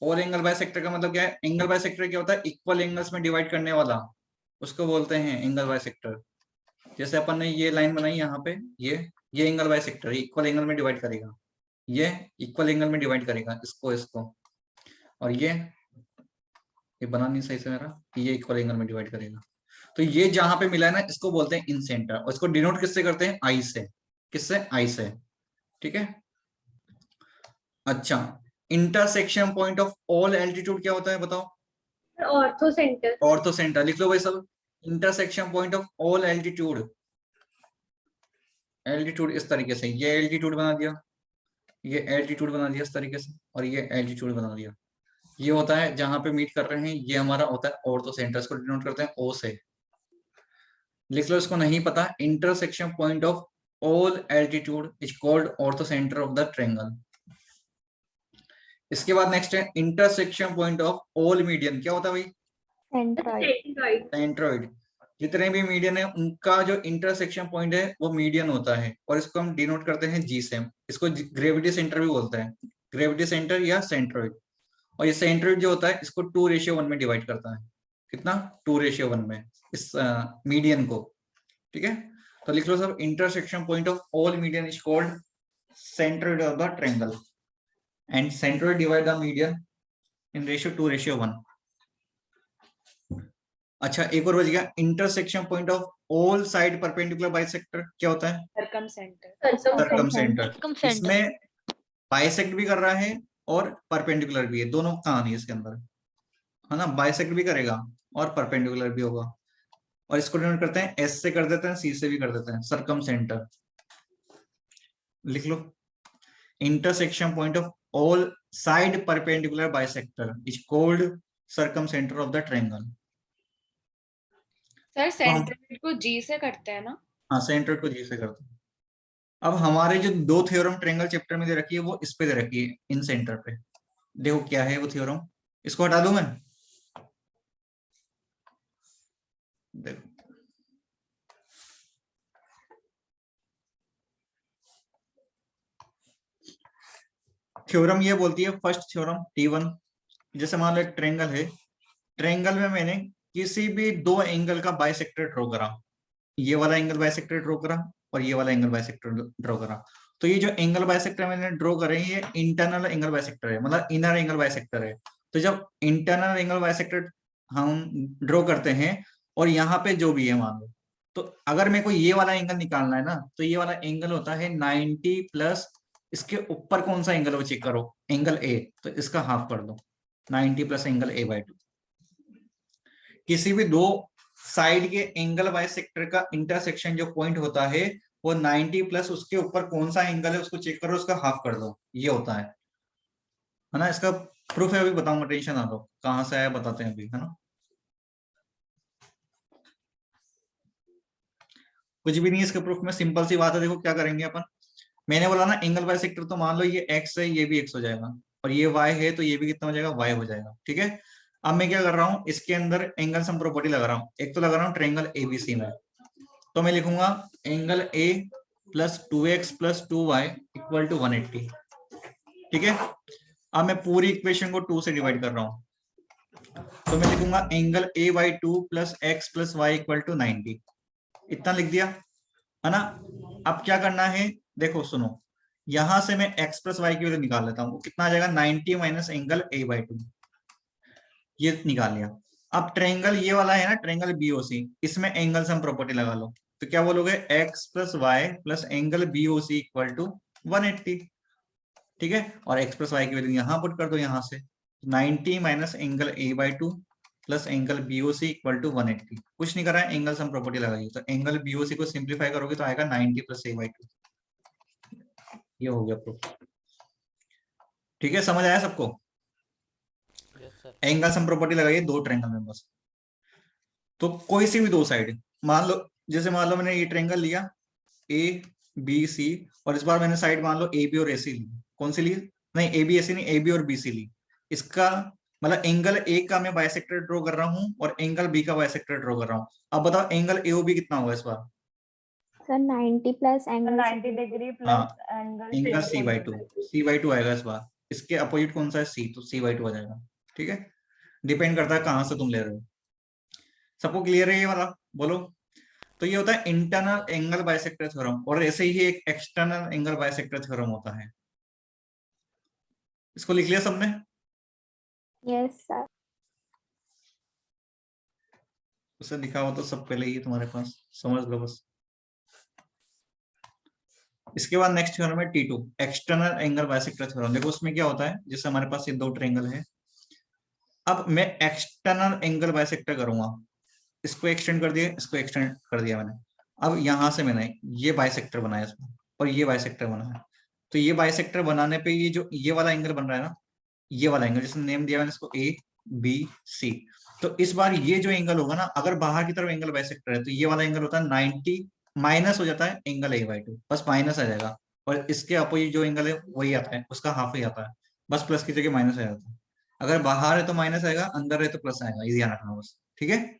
All angle bisector का मतलब क्या है? एंगल बाइसेक्टर क्या होता है? इक्वल एंगल्स में डिवाइड करने वाला, उसको बोलते हैं एंगल बाइसेक्टर। जैसे अपन ने ये लाइन बनाई यहाँ पे, ये एंगल बाइसेक्टर इक्वल एंगल में डिवाइड करेगा, ये इक्वल एंगल में डिवाइड करेगा इसको इसको, और ये बना नहीं सही से मेरा, ये इक्वल एंगल में डिवाइड करेगा। तो ये जहां पे मिला है ना, इसको बोलते हैं इन सेंटर, और इसको डिनोट किससे करते हैं? आई से। किससे? आई से। ठीक है। अच्छा, intersection point of all altitude क्या होता है बताओ? Ortho centre. ऑर्थो सेंटर लिख लो भाई सब। Intersection point of all altitude, altitude इस तरीके से, ये एल्टीट्यूड बना दिया, ये एल्टीट्यूड बना दिया इस तरीके से, और ये एल्टीट्यूड बना दिया। ये होता है जहां पे मीट कर रहे हैं, ये हमारा होता है ऑर्थो सेंटर, इसको डिनोट करते हैं ओ से। लिख लो, इसको नहीं पता, intersection point of all altitude is called ortho centre of the triangle. इसके बाद नेक्स्ट है intersection point of all median, क्या होता है भाई? सेंट्रोइड। जितने भी मीडियन है उनका जो इंटरसेक्शन पॉइंट है वो मीडियन होता है, और इसको हम डिनोट करते हैं जी से। इसको ग्रेविटी सेंटर भी बोलते हैं, ग्रेविटी सेंटर या सेंट्रोइड। और ये सेंट्रोइड जो होता है इसको 2:1 में डिवाइड करता है। कितना? 2:1 में इस मीडियन को। ठीक है, तो लिख लो सब, intersection point of all median is called centroid of the triangle, and centroid divide the median in ratio 2:1। अच्छा, एक और बच गया, intersection point of all side perpendicular bisector क्या होता है? Circum centre. Circum centre. Circum center. इसमें bisect भी कर रहा है और परपेंडिकुलर भी है, दोनों कहानी है इसके अंदर, है ना। बाइसेक्ट भी करेगा और परपेंडिकुलर भी होगा, और इसको डिनोट करते हैं एस से कर देते हैं, सी से भी कर देते हैं, सर्कम सेंटर। लिख लो, intersection point of all side perpendicular bisector is called circumcentre of the triangle. Sir centroid को जी से करते हैं ना? हाँ, सेंट्रोइड को जी से करते हैं। अब हमारे जो दो थ्योरम ट्रायंगल चैप्टर में दे रखी है वो इस पे दे रखी है, इन सेंटर पे। देखो क्या है वो थ्योरम, इसको हटा दूं मैं? देखो, थ्योरम ये बोलती है, फर्स्ट थ्योरम T1, जैसे मान लो एक ट्रायंगल है, ट्रायंगल में मैंने किसी भी दो एंगल का बाइसेक्टर ड्रॉ करा, ये वाला एंगल बाइसेक्टर ड्रॉ करा और ये वाला एंगल बाइसेक्टर ड्रॉ करा। तो ये जो एंगल बाइसेक्टर मैंने ड्रॉ करे हैं ये इंटरनल एंगल बाइसेक्टर है, मतलब इनर एंगल बाइसेक्टर है। तो जब इंटरनल एंगल बाइसेक्टर हम ड्रॉ करते हैं, और यहाँ पे जो भी है मान लो, तो अगर मेरे को ये वाला एंगल निकालना है ना, तो ये वाला एंगल होता है 90 प्लस इसके ऊपर कौन सा एंगल वो चेक करो, एंगल ए, तो इसका हाफ कर दो, 90 प्लस एंगल A/2। किसी भी दो साइड के एंगल बाइसेक्टर का इंटरसेक्शन जो पॉइंट होता है वो 90 प्लस उसके ऊपर कौन सा एंगल है उसको चेक करो, उसका हाफ कर दो, ये होता है ना। इसका प्रूफ है, अभी बताऊंगा, टेंशन ना लो, कहां से आया बताते हैं अभी, है ना। कुछ भी नहीं है इसका प्रूफ में, सिंपल सी बात है। देखो क्या करेंगे अपन, मैंने बोला ना एंगल बाइसेक्टर, तो मान लो ये x है, ये भी x हो जाएगा, और ये y है तो ये भी कितना हो जाएगा, y हो जाएगा। ठीक है, अब मैं क्या कर रहा हूँ, इसके अंदर एंगल सम प्रॉपर्टी लगा रहा हूँ। एक तो लगा रहा हूँ ट्रायंगल ABC में, तो मैं लिखूंगा angle A plus 2x plus 2y equal to 180। ठीक है, अब मैं पूरी इक्वेशन को 2 से डिवाइड कर रहा हूँ, तो मैं लिखूंगा angle A/2 plus x plus y equal to 90। इतना लिख दिया, है ना। अब क्या करना है, देखो सुनो, यहां से मैं x प्लस वाई की वैल्यू निकाल लेता हूँ, कितना आ जाएगा, 90 माइनस एंगल A/2, ये निकाल लिया। अब ट्रायंगल ये वाला है ना, ट्रायंगल BOC, इसमें एंगल सम प्रॉपर्टी लगा लो, तो क्या बोलोगे, x plus Y plus angle BOC equal to 180। ठीक है, और x प्लस वाई की वैल्यू यहाँ पुट कर दो, यहाँ से 90 minus angle A/2 plus angle BOC equal to 180। कुछ नहीं कर रहा है, एंगल सम प्रॉपर्टी लगाइए, तो एंगल BOC को सिंप्लीफाई करोगे तो आएगा 90 प्लस A/2। ये हो गया प्रूफ। ठीक है, समझ आया सबको? Yes sir. Angle sum property लगाइए दो ट्रायंगल में बस। तो कोई सी भी दो साइड, मान लो, जैसे मान लो मैंने ये ट्रायंगल लिया ABC, और इस बार मैंने साइड मान लो AB और AC ली, कौन सी ली, नहीं AB AC नहीं, AB और BC ली। इसका मतलब एंगल A का मैं बाइसेक्टर ड्रॉ कर रहा हूँ और एंगल B का बाइसेक्टर ड्रॉ कर रहा हूँ। अब बताओ एंगल AOB कितना होगा इस बार? सर 90 प्लस एंगल 90 डिग्री हाँ, प्लस एंगल एंगल C/2 आएगा इस बार। इसके अपोजिट कौन सा है, C, तो C/2 आ जाएगा। ठीक है, डिपेंड करता है कहां से तुम ले रहे हो। सबको क्लियर है ये वाला? बोलो। तो ये होता है इंटरनल एंगल बाइसेक्टर थ्योरम, और ऐसे ही एक एक्सटर्नल एंगल बाइसेक्टर थ्योरम होता है। इसको लिख लिया सबने? Yes sir. उसे लिखा हो तो सब पहले ही है तुम्हारे पास, समझ लो बस। इसके बाद नेक्स्ट थ्योरम है T2, external angle bisector theorem. देखो उसमें क्या होता है, जैसे हमारे पास ये दो ट्रायंगल है, अब मैं एक्सटर्नल एंगल बाइसेक्टर करूंगा, इसको एक्सटेंड कर दिया, इसको एक्सटेंड कर दिया मैंने। अब यहां से मैंने ये बाइसेक्टर बनाया इसमें, और ये बाइसेक्टर बनाया, तो ये बाइसेक्टर बनाने पे ये जो ये वाला एंगल बन रहा है ना, ये वाला एंगल जिसने नेम दिया मैंने इसको ABC, तो इस बार ये जो एंगल होगा ना, अगर बाहर की तरफ एंगल बाइसेक्टर है तो ये वाला एंगल होता है 90 माइनस हो जाता है एंगल A/2, बस माइनस आ जाएगा, और इसके अपोजिट जो एंगल है वही आता है, उसका हाफ ही आता है, बस प्लस की जगह माइनस आ जाता है। अगर बाहर है तो माइनस आएगा, अंदर है तो प्लस आएगा, ये ध्यान रखना बस, ठीक है।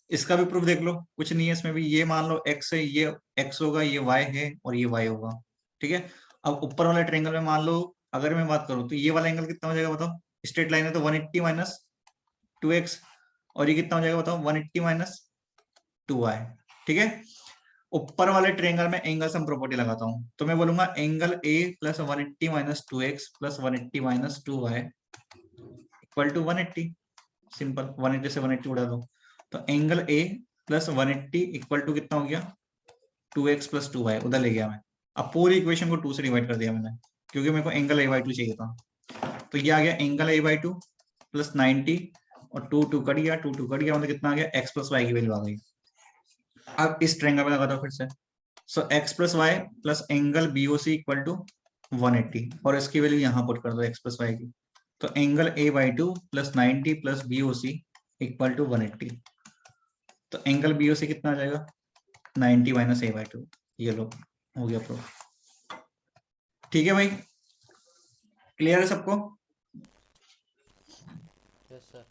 इसका भी प्रूफ देख लो, कुछ नहीं है इसमें भी, ये मान लो x है, ये x होगा, ये y है और ये y होगा, ठीक है। अब ऊपर वाले ट्रायंगल में मान लो अगर मैं बात करूं तो ये वाला एंगल कितना हो जाएगा बताओ, स्ट्रेट लाइन है तो 180 माइनस 2x, और ये कितना हो जाएगा बताओ 180 माइनस 2y, ठीक है। ऊपर वाले ट्रायंगल में एंगल सम प्रॉपर्टी लगाता हूं, तो मैं बोलूंगा angle A plus 180 minus 2x plus 180 minus 2y equal to 180, simple, 180 से 180 उड़ा दो, तो angle A plus 180 equal to कितना हो गया 2x प्लस 2y, उधर ले गया मैं। अब पूरी इक्वेशन को 2 से डिवाइड कर दिया मैंने, क्योंकि मेरे को एंगल A/2 चाहिए था, तो ये आ गया एंगल A/2 प्लस 90, और 2 कट गया, 2 कट गया, मतलब कितना आ गया x प्लस वाई की वैल्यू आ गई। अब इस ट्रायंगल में लगा दो फिर से, so x plus Y plus angle BOC equal to 180, और इसकी वैल्यू यहाँ पुट कर दो x प्लस वाई की, तो angle A/2 plus 90 plus BOC equal to 180, तो एंगल BOC कितना आ जाएगा 90 माइनस A/2, ये लो हो गया प्रूफ, ठीक है भाई, क्लियर है सबको? Yes sir.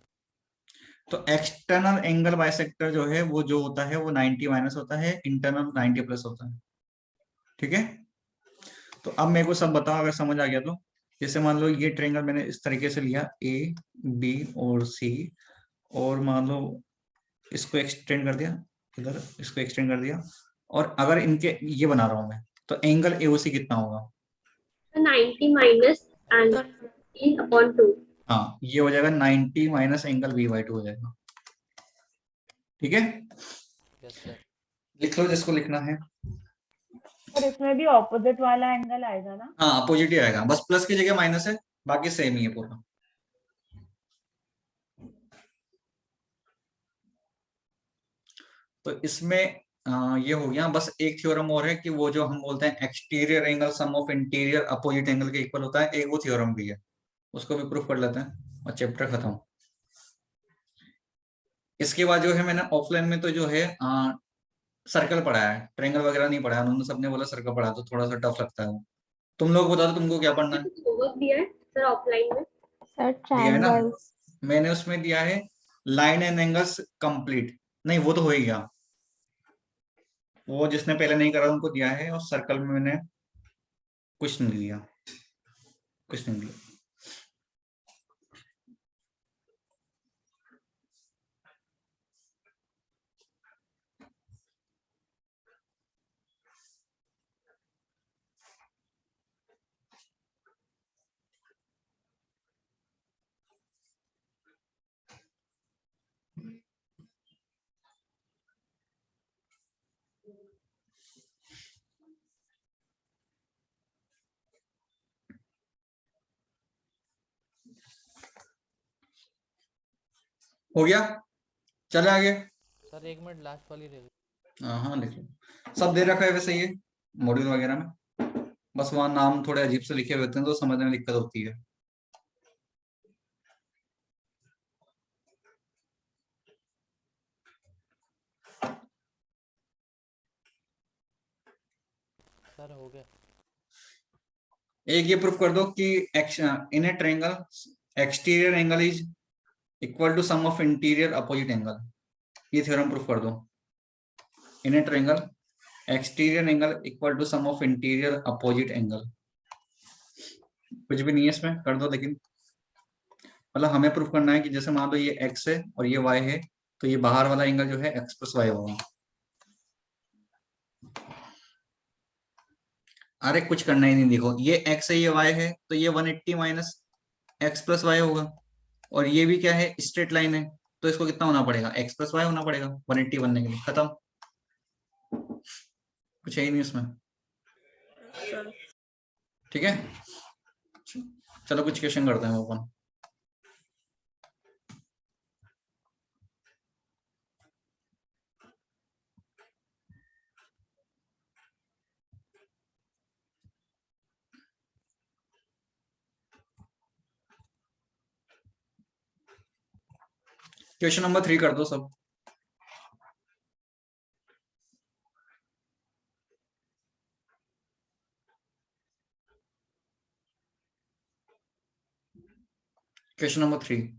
तो एक्सटर्नल एंगल बाइसेक्टर जो है वो जो होता है वो 90 माइनस होता है, इंटरनल 90 प्लस होता है, ठीक है। तो अब मेरे को सब बताओ अगर समझ आ गया तो, जैसे मान लो ये ट्रायंगल मैंने इस तरीके से लिया A B और C, और मान लो इसको एक्सटेंड कर दिया इधर, इसको एक्सटेंड कर दिया, और अगर इनके ये बना रहा हूं मैं, तो एंगल AOC कितना होगा 90 माइनस एंड अपॉन 2। हाँ, ये हो जाएगा 90 माइनस एंगल B/2 हो जाएगा, ठीक है। Yes sir. लिख लो जिसको लिखना है। और इसमें भी ऑपोजिट वाला एंगल आएगा ना? हाँ अपोजिट ही आएगा, बस प्लस की जगह माइनस है, बाकी सेम ही है पूरा। तो इसमें ये हो गया, बस एक थ्योरम और है कि वो जो हम बोलते हैं exterior angle sum of interior opposite angle के इक्वल होता है, एक वो थ्योरम भी है, उसको भी प्रूफ कर लेते हैं और चैप्टर खत्म। इसके बाद जो है मैंने ऑफलाइन में तो जो है सर्कल पढ़ाया है, ट्रायंगल वगैरह नहीं पढ़ाया, उन्होंने सबने बोला सर्कल पढ़ा, तो थोड़ा सा टफ लगता है वो। तुम लोग बता दो तुमको क्या पढ़ना है? होमवर्क दिया है सर ऑफलाइन में। सर दिया है ना, ट्रायंगल्स। मैंने उसमें दिया है लाइन एंड एंगल्स कंप्लीट, नहीं वो तो हो ही गया, वो जिसने पहले नहीं करा उनको दिया है, और सर्कल में मैंने कुछ नहीं दिया, कुछ नहीं दिया। हो गया, चले आगे। सर 1 मिनट, लास्ट वाली रह गई। हाँ लिख लो, सब दे रखा है वैसे ये मॉड्यूल वगैरह में, बस वहाँ नाम थोड़े अजीब से लिखे हुए होते हैं तो समझने में दिक्कत होती है। सर हो गया। एक ये प्रूफ कर दो कि in a triangle exterior angle is equal to sum of interior opposite angle, ये थ्योरम प्रूफ कर दो। In a triangle exterior angle equal to sum of interior opposite angle, कुछ भी नहीं है इसमें, कर दो, लेकिन मतलब हमें प्रूफ करना है कि जैसे मान लो ये x है और ये y है, तो ये बाहर वाला एंगल जो है x प्लस वाई होगा। अरे कुछ करना ही नहीं, देखो ये x है ये y है, तो ये 180 माइनस एक्स प्लस वाई होगा, और ये भी क्या है स्ट्रेट लाइन है, तो इसको कितना होना पड़ेगा x प्लस वाई होना पड़ेगा 180 बनने के लिए। खत्म, कुछ है ही नहीं उसमें। ठीक है, चलो कुछ क्वेश्चन करते हैं अपन। क्वेश्चन नंबर 3 कर दो सब। Question number 3।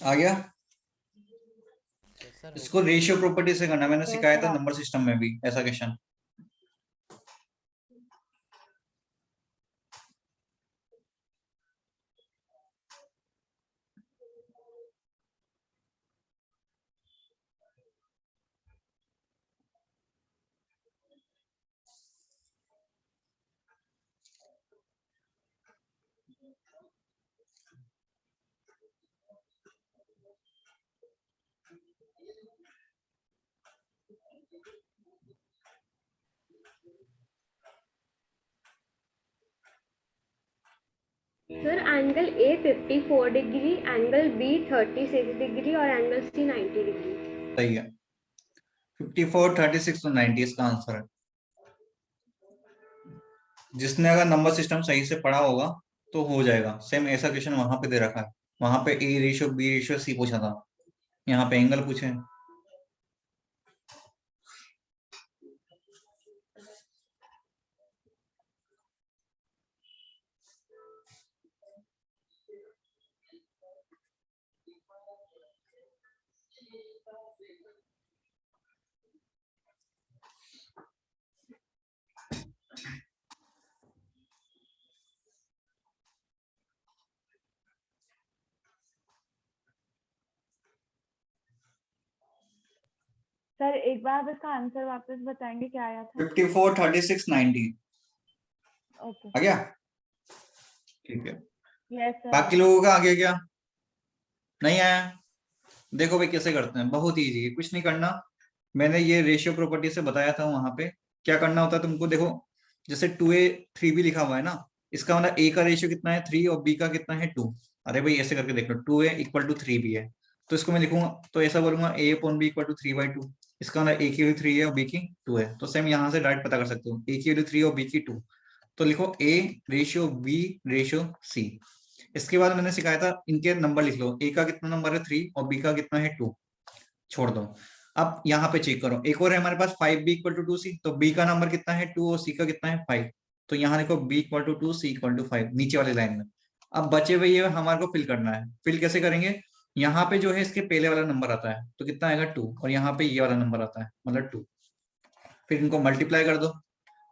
आ गया? यस सर, इसको रेशियो प्रॉपर्टी से करना, मैंने Yes, सिखाया था sir. नंबर सिस्टम में भी ऐसा question. Sir angle A 54 degree, angle B 36 degree और एंगल सी 90 डिग्री। सही है, 54, 36 और 90 इसका आंसर है। जिसने अगर नंबर सिस्टम सही से पढ़ा होगा तो हो जाएगा। सेम ऐसा क्वेश्चन वहां पे दे रखा है, वहां पे A ratio B ratio C पूछा था, यहाँ पे एंगल पूछे हैं। सर एक बार आप इसका आंसर वापस बताएंगे क्या आया था? 54, 36, 90 ओके, आ गया? ठीक है, यस सर। बाकी लोगों का आ गया क्या? नहीं आया? देखो भाई कैसे करते हैं, बहुत इजी है, कुछ नहीं करना। मैंने ये रेशियो प्रॉपर्टी से बताया था वहां पे क्या करना होता है तुमको। देखो जैसे 2a 3b लिखा हुआ है ना, इसका मतलब a का रेशियो कितना है 3 और b का कितना है 2। अरे भाई ऐसे करके देख लो, 2a इक्वल टू 3b है, तो इसको मैं लिखूंगा तो ऐसा बोलूंगा a upon b equal to 3/2। इसका मतलब a की वैल्यू 3 है और b की 2 है, तो सेम यहाँ से डायरेक्ट पता कर सकते हो, a की वैल्यू 3 और b की 2, तो लिखो a ratio b ratio c। इसके बाद मैंने सिखाया था इनके नंबर लिख लो, a का कितना नंबर है 3 और b का कितना है 2, छोड़ दो। अब यहाँ पे चेक करो, एक और है हमारे पास 5b इक्वल टू 2c, तो b का नंबर कितना है 2 और c का कितना है 5, तो यहाँ देखो b equal to 2 c equal to 5 नीचे वाली लाइन में। अब बचे हुए ये हमारे को फिल करना है, फिल कैसे करेंगे, यहाँ पे जो है इसके पहले वाला नंबर आता है तो कितना आएगा 2, और यहाँ पे ये वाला नंबर आता है मतलब 2, फिर इनको मल्टीप्लाई कर दो,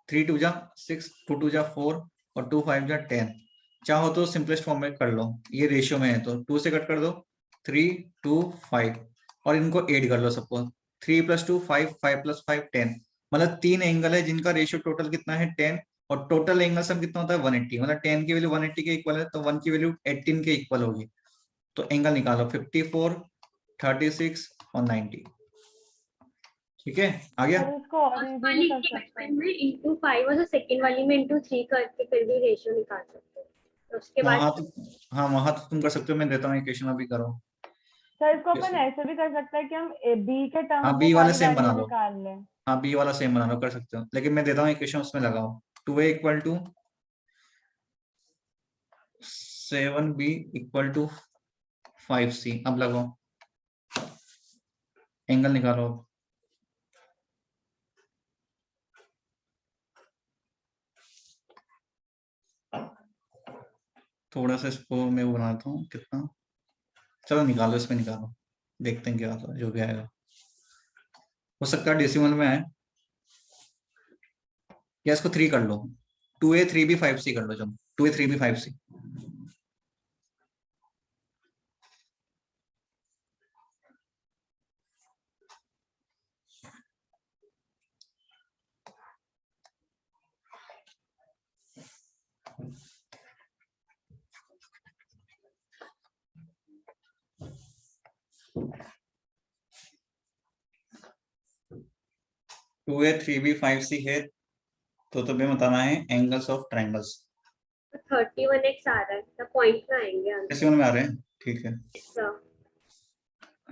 3 2 जा 6, 2 2 जा 4 और 2 5 जा 10। चाहो तो सिंपलेस्ट फॉर्म में कर लो, ये रेशियो में है तो 2 से कट कर दो, 3 2 5 और इनको ऐड कर लो सबको, 3 + 2 5, 5 + 5 10, मतलब 3 एंगल है जिनका रेशियो टोटल कितना है 10, और टोटल एंगल सम कितना होता है 180, मतलब 10 की वैल्यू 180 के इक्वल है तो 1 की वैल्यू 18 के इक्वल होगी, तो एंगल निकालो 54, 36 और 90। ठीक है, आ गया? सर इसको और फर्स्ट इजीली वाली कर के सकते हैं। क्वेश्चन में इंटू 5 और सेकंड वाली में इंटू 3 करके फिर भी रेशियो निकाल सकते हैं, तो उसके बाद हाँ हाँ वहां तो तुम कर सकते हो, मैं देता हूँ इक्वेशन अभी करो। सर इसको अपन कैसे? ऐसे भी कर सकते हैं कि हम बी के टर्म्स हाँ में बी वाला सारी सेम बना वैल्यू लो, निकाल लें। हाँ बी वाला सेम बना लो, कर सकते हो, लेकिन मैं देता हूँ इक्वेशन, उसमें लगाओ 2a equal to 7b equal to 5c। अब लगाओ, एंगल निकालो। थोड़ा सा इसको मैं वो बनाता हूँ कितना, चलो निकालो, इसमें निकालो, देखते हैं क्या होता है, जो भी आएगा। हो सकता है डेसिमल में आए, या इसको 3 कर लो, 2a 3b 5c कर लो, चलो 2a 3b 5c। To A 3b 5c है, तो तुम्हें बताना है एंगल्स ऑफ ट्रायंगल्स। 31x आ रहा है, तो पॉइंट में आएंगे आंसर। डेसिमल में आ रहे हैं, ठीक है, अच्छा,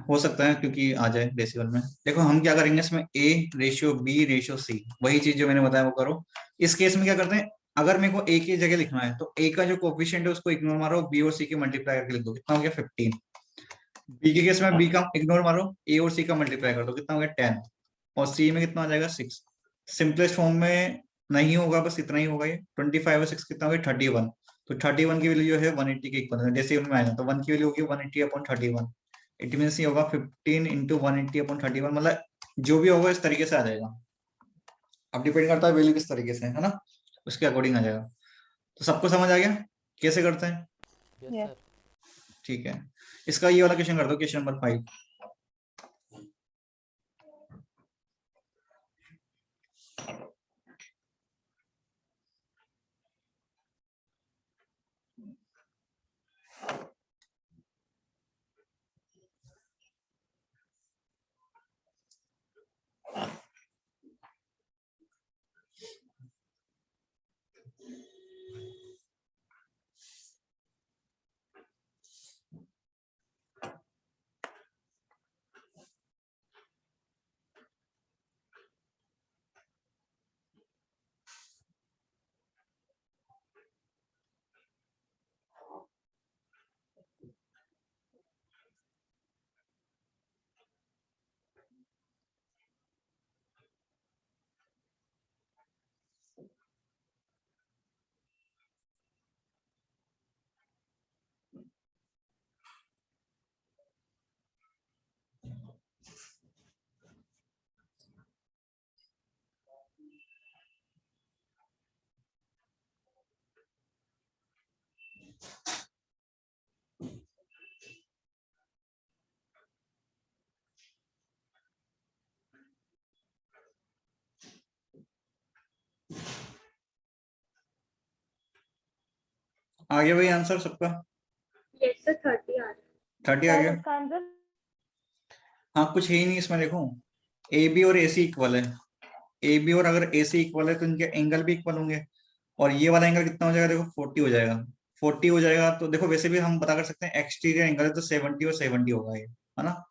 हो सकता है क्योंकि आ जाए डेसिमल में। देखो हम क्या करेंगे इसमें, a ratio b ratio c, वही चीज जो मैंने बताया वो करो। इस केस में क्या करते हैं, अगर मेरे को a की जगह लिखना है तो a का जो कोफिशिएंट है उसको इग्नोर मारो, b और c के मल्टीप्लाई करके लिख दो, कितना हो गया 15। b के केस में b का इग्नोर मारो, a और c का मल्टीप्लाई कर दो, कितना हो गया 10, और c में कितना आ जाएगा 6। सिंपलेस्ट फॉर्म में नहीं होगा, बस इतना ही होगा, ये 25 और 6 कितना हो गया 31। तो 31 की वैल्यू जो है 180 के इक्वल है, जैसे उनमें आएगा तो 1 की वैल्यू होगी 180 अपॉन 31। इट मीन्स ये होगा 15 इंटू 180 अपॉन 31, मतलब जो भी होगा इस तरीके से आ जाएगा। अब डिपेंड करता है वैल्यू किस तरीके से है ना, उसके अकॉर्डिंग आ जाएगा। तो सबको समझ आ गया कैसे करते हैं? Yes Yes. सर। ठीक है, इसका ये वाला क्वेश्चन कर दो, क्वेश्चन नंबर 5। आ गया भाई आंसर सबका? यस सर 30 आ रहा है। 30 आ सर गया। इसका आंसर हाँ कुछ है ही नहीं इसमें, देखो ए बी और ए सी इक्वल है, ए बी और अगर ए सी इक्वल है तो इनके एंगल भी इक्वल होंगे, और ये वाला एंगल कितना हो जाएगा, देखो 40 हो जाएगा। 40 हो जाएगा तो देखो वैसे भी हम पता कर सकते हैं एक्सटीरियर एंगल है तो 70 और 70 होगा ये, है ना,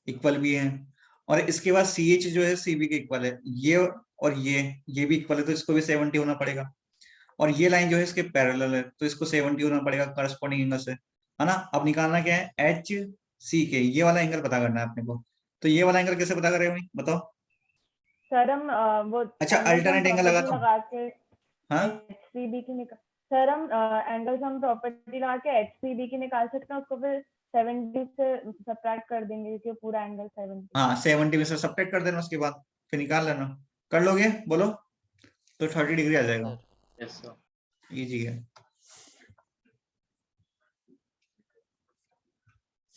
इक्वल भी है। और इसके बाद सी एच जो है सी बी के इक्वल है, ये और ये भी इक्वल है तो इसको भी 70 होना पड़ेगा। और ये लाइन जो है इसके पैरेलल है तो इसको 70 होना पड़ेगा करस्पॉन्डिंग एंगल से, है ना। अब निकालना क्या है, एच सी के, ये वाला एंगल पता करना है अपने को। तो ये वाला एंगल कैसे पता करेंगे बताओ? सर हम वो अच्छा एंगल्स हम अल्टरनेट एंगल लगा प्रॉपर्टी दो, लगा के हाँ HCB की निकाल सर हम एंगल्स हम प्रॉपर्टी लगा के HCB की निकाल सकते हैं, उसको फिर 70 से सब्ट्रैक्ट कर देंगे क्योंकि पूरा एंगल 70। हाँ 70 में से सब्ट्रैक्ट कर देना, उसके बाद फिर निकाल लेना। कर लोगे बोलो, तो 30 डिग्री आ जाएगा। Yes sir. इजी है।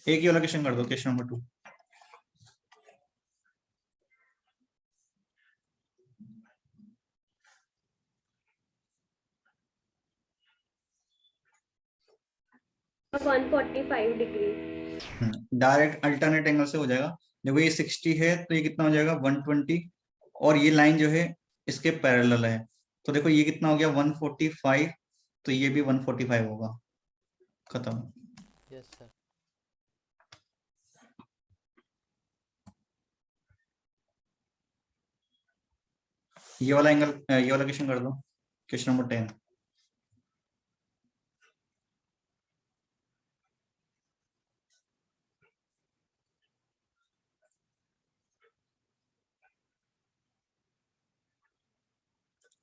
एक ही वाला क्वेश्चन कर दो, क्वेश्चन नंबर 2। और 145 डिग्री। डायरेक्ट अल्टरनेट एंगल से हो जाएगा। देखो ये 60 है तो ये कितना हो जाएगा 120, और ये लाइन जो है इसके पैरेलल है, तो देखो ये कितना हो गया 145, तो ये भी 145 होगा। खत्म। Yes sir. ये वाला एंगल, ये वाला क्वेश्चन कर दो, क्वेश्चन नंबर 10।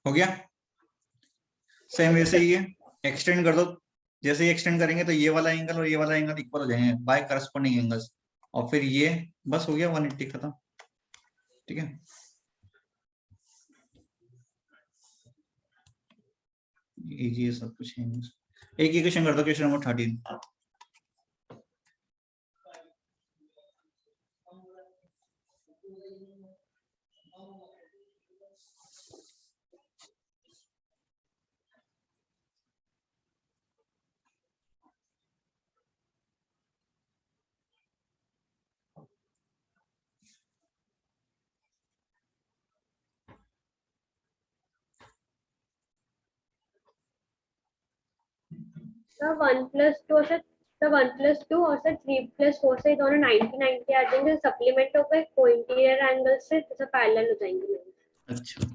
हो गया। सेम वैसे ही है, एक्सटेंड कर दो। जैसे ही एक्सटेंड करेंगे तो ये वाला एंगल और ये वाला एंगल इक्वल हो जाएंगे बाय करस्पॉन्डिंग एंगल्स, और फिर ये बस हो गया 180 खत्म। ठीक है, इजी है सब कुछ है। एक ही क्वेश्चन कर दो, क्वेश्चन नंबर 13। सर 1+2 सर, 1+2 और सर 3+4 से दोनों 90 आ जाएंगे, सप्लीमेंट हो गए को इंटीरियर एंगल से तो पैरेलल हो जाएंगे। अच्छा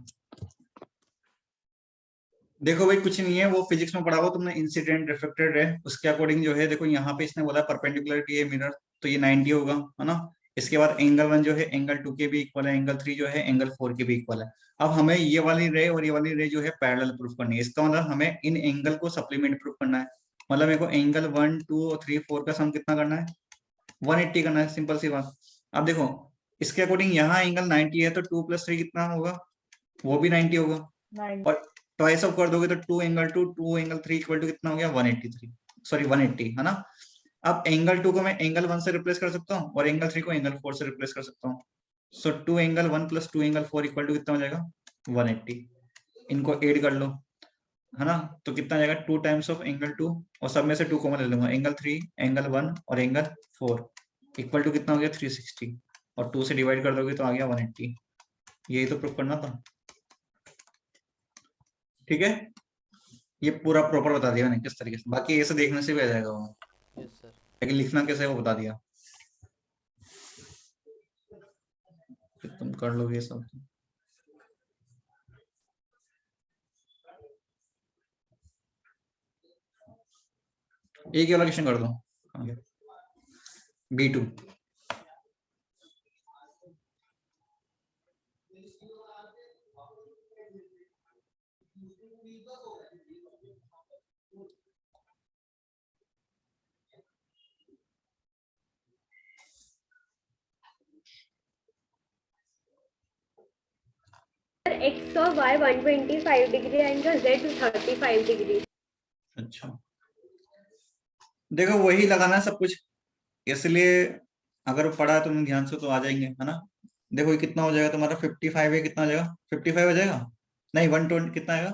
देखो भाई, कुछ नहीं है, वो फिजिक्स में पढ़ा हुआ तुमने, इंसिडेंट रिफ्लेक्टेड है, उसके अकॉर्डिंग जो है देखो यहाँ पे इसने बोला परपेंडिकुलरिटी है मिरर, तो ये 90 होगा, है ना। इसके बाद एंगल 1 जो है एंगल 2 के भी इक्वल है, एंगल 3 जो है एंगल 4 के भी इक्वल है। अब हमें ये वाली रे और ये वाली रे जो है पैरेलल प्रूफ करनी है, इसका मतलब हमें इन एंगल को सप्लीमेंट प्रूफ करना है। मतलब मेरे को एंगल 1, 2 और 3, 4 का सम कितना करना है, 180 करना है, सिंपल सी बात। अब देखो इसके अकॉर्डिंग यहाँ एंगल 90 है तो 2+3 कितना होगा, वो भी 90 होगा, 90 और ट्वाइस ऑफ कर दोगे तो 2 एंगल 2 2 एंगल 3 इक्वल टू कितना हो गया 183, सॉरी 180, है ना। अब एंगल 2 को मैं एंगल 1 से रिप्लेस कर सकता हूँ और एंगल 3 को एंगल 4 से रिप्लेस कर सकता हूँ। सो 2 एंगल 1 + 2 एंगल 4 इक्वल टू कितना हो जाएगा 180। इनको ऐड कर लो, है ना, तो कितना आ जाएगा 2 टाइम्स ऑफ एंगल 2, और सब में से 2 कॉमन ले लूंगा, एंगल 3 एंगल 1 और एंगल 4 इक्वल टू कितना हो गया 360, और 2 से डिवाइड कर दोगे तो आ गया 180। यही तो प्रूफ करना था। ठीक है, ये पूरा प्रॉपर बता दिया मैंने किस तरीके से, बाकी ऐसे देखने से भी आ जाएगा वो, यस सर। लेकिन लिखना कैसे है वो बता दिया, फिर तुम कर लोगे सब। एक ही वाला क्वेश्चन कर दो, B2। x और y 125 degree angle z 35 degree. अच्छा देखो वही लगाना है सब कुछ, इसलिए अगर पढ़ा है तुमने ध्यान से तो आ जाएंगे, है ना। देखो ये कितना हो जाएगा तुम्हारा 55 है, कितना हो जाएगा 55 हो जाएगा, नहीं 120 कितना आएगा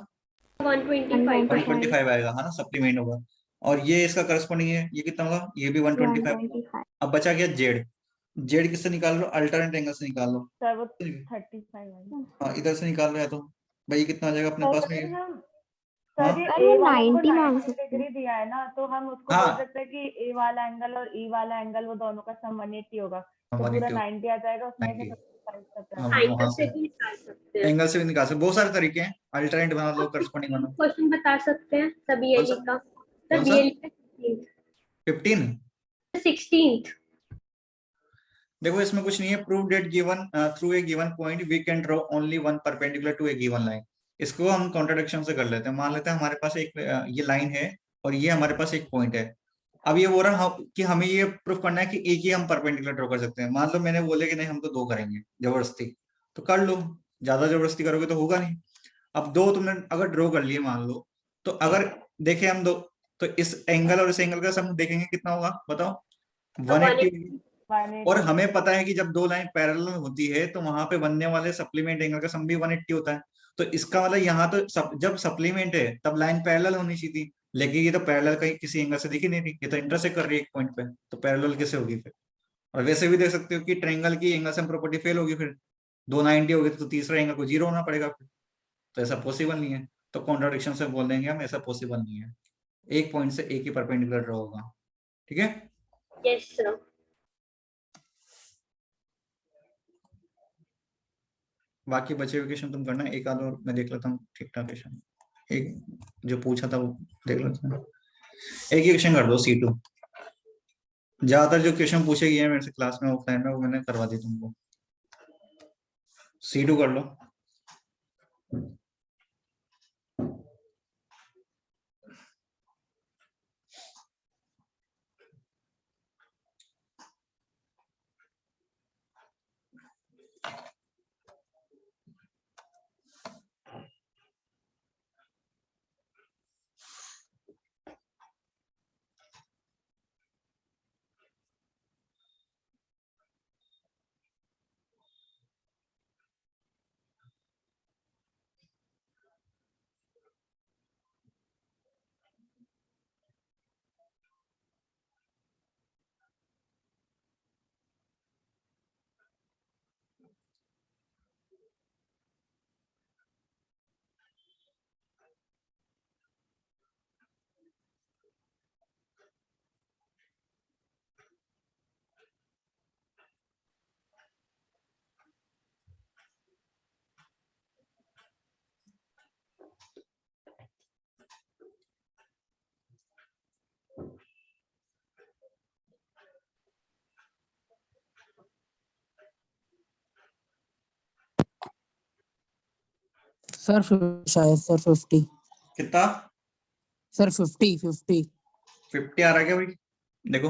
125 125 आएगा, है ना, सप्लीमेंट होगा। और ये इसका करस्पॉन्डिंग है, ये कितना होगा, ये भी 125। अब बचा गया जेड, जेड किससे निकाल लो, अल्टरनेट एंगल से निकाल लो। सर वो 35 है। हाँ इधर से निकाल रहे तो भाई कितना आ जाएगा अपने पास में, सर ये अरे A वाला को 90 मांग 90 डिग्री दिया है ना, तो हम उसको हाँ। बोल सकते हैं कि A वाला एंगल और E वाला एंगल वो दोनों का सम 180 होगा, तो पूरा 180 90 आ जाएगा, उसमें 90। से 55 सबट्रैक्ट हाँ, करना। वहाँ एंगल से से भी निकाल सकते हैं। एंगल से भी निकाल सकते, बहुत सारे तरीके हैं, अल्टरनेट बना लो, करस्पॉन्डिंग बना लो। क्वेश्चन बता सकते हैं सब कौन सा? BLE का, कौन सब सा? BLE का 15। 16th। देखो इसमें कुछ नहीं है, prove that given through a given point we can draw only one perpendicular to a given line. इसको हम कॉन्ट्रडिक्शन से कर लेते हैं, मान लेते हैं हमारे पास एक ये लाइन है और ये हमारे पास एक पॉइंट है। अब ये बोल रहा है कि हमें ये प्रूफ करना है कि एक ही हम परपेंडिकुलर ड्रॉ कर सकते हैं। मान लो मैंने बोले कि नहीं हम तो 2 करेंगे जबरदस्ती, तो कर लो, ज्यादा जबरदस्ती करोगे तो होगा नहीं। अब 2 तुमने अगर ड्रॉ कर लिए मान लो, तो अगर देखे हम 2, तो इस एंगल और इस एंगल का सम देखेंगे कितना होगा बताओ 180। और हमें पता है कि जब 2 लाइन पैरेलल होती है तो वहां पे बनने वाले सप्लीमेंट एंगल का सम भी 180 होता है। तो इसका मतलब यहाँ तो जब सप्लीमेंट है तब लाइन पैरेलल होनी चाहिए थी, लेकिन ये तो पैरेलल कहीं किसी एंगल से दिखी नहीं रही, ये तो इंटरसेक्ट कर रही है एक पॉइंट पे, तो पैरेलल कैसे होगी फिर। और वैसे भी देख सकते हो कि ट्रायंगल की एंगल सम प्रॉपर्टी फेल होगी, फिर 290 होगी तो तीसरा एंगल को 0 होना पड़ेगा फिर, तो ऐसा पॉसिबल नहीं है। तो कॉन्ट्राडिक्शन से बोल देंगे हम ऐसा पॉसिबल नहीं है। एक पॉइंट से एक ही परपेंडिकुलर ड्रॉ होगा, ठीक है। Yes sir. बाकी बचे हुए क्वेश्चन तुम करना, एक आध और मैं देख लेता हूँ ठीक ठाक क्वेश्चन, एक जो पूछा था वो देख लेते हैं। एक ही क्वेश्चन कर दो C2, ज्यादातर जो क्वेश्चन पूछे गए हैं मेरे से क्लास में ऑफलाइन में वो मैंने करवा दी तुमको। C2 कर लो। सर शायद सर 50 कितना सर 50 50 आ रहा है क्या भाई? देखो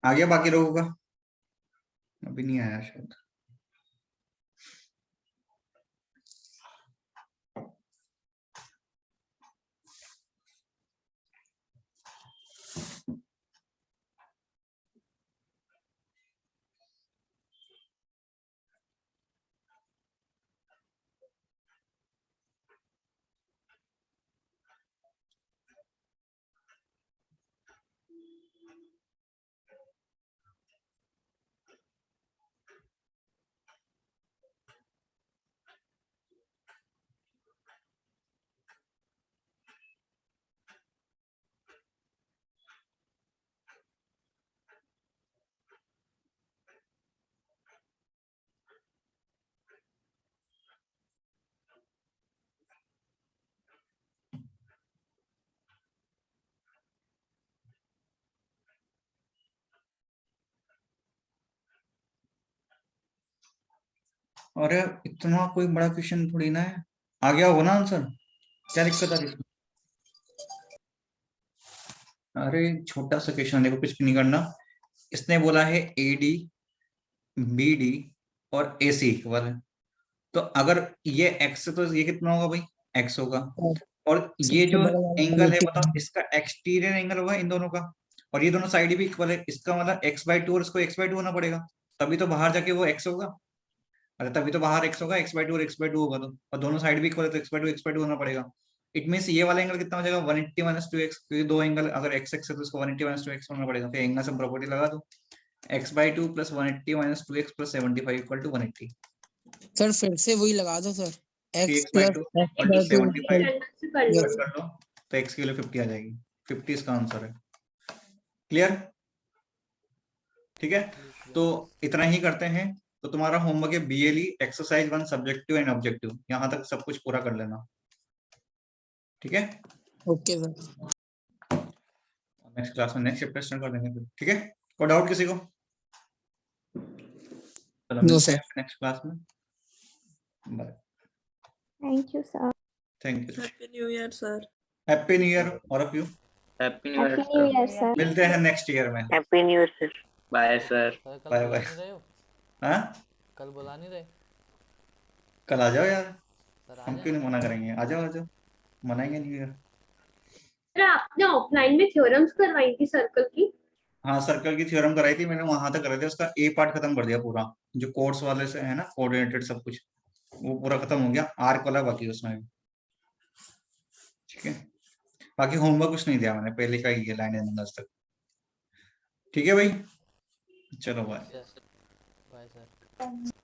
आ गया बाकी लोगों का? अभी नहीं आया शायद। अरे इतना कोई बड़ा क्वेश्चन थोड़ी ना है, आ गया होगा ना आंसर, क्या दिक्कत आ रही है? अरे छोटा सा क्वेश्चन, देखो कुछ भी नहीं करना। इसने बोला है AD BD और AC इक्वल है, तो अगर ये x है तो ये कितना होगा भाई? x होगा। और ये जो एंगल है बताओ, इसका एक्सटीरियर एंगल होगा इन दोनों का, और ये दोनों साइड भी इक्वल है, इसका मतलब x/2 और इसको x/2 होना पड़ेगा, तभी तो बाहर जाके वो x होगा। अरे तभी तो बाहर x होगा, x/2 और x/2 होगा, तो और दोनों साइड भी इक्वल है तो x/2 होना पड़ेगा। इट मींस ये वाला एंगल कितना हो जाएगा? 180 - 2x, क्योंकि दो एंगल अगर x है तो इसको 180 - 2x होना पड़ेगा। फिर एंगल से प्रॉपर्टी लगा दो, x/2 + 180 - 2x + 75 = 180। सर फिर से वही लगा दो सर, x x/2 = 75 से कर लो। कर लो तो x के लिए 50 आ जाएगी। 50 इसका आंसर है। क्लियर? ठीक है, तो इतना ही करते हैं। तो तुम्हारा होमवर्क है BLE exercise 1 subjective and objective, यहाँ तक सब कुछ पूरा कर लेना, ठीक है। Okay sir. नेक्स्ट क्लास में नेक्स्ट चैप्टर स्टार्ट कर देंगे फिर, ठीक है। कोई डाउट किसी को? चलो मिलते हैं नेक्स्ट क्लास में। Bye. Thank you, sir. Thank you. Happy New Year, sir. Happy new year all of you. Happy new year Happy New Year, sir. मिलते हैं नेक्स्ट ईयर में। Happy New Year, sir. Bye sir. Sir कल Bye, बुला bye. नहीं रहे हो? हाँ कल बुला नहीं रहे? कल आ जाओ यार, सर आ हम जाएं? क्यों नहीं मना करेंगे, आ जाओ आ जाओ, मनाएंगे न्यू ईयर। सर आपने ऑफलाइन में थ्योरम्स करवाई थी सर्कल की? हाँ सर्कल की थ्योरम कराई थी मैंने, वहां तक कर दिया, उसका A पार्ट खत्म कर दिया पूरा, जो कोर्स वाले से है ना कोऑर्डिनेटेड सब कुछ, वो पूरा खत्म हो गया। आर्क वाला बाकी उसमें, ठीक है। बाकी होमवर्क कुछ नहीं दिया मैंने, पहले का ही है लाइन एंगल्स तक, ठीक है भाई। चलो बाय। Bye sir.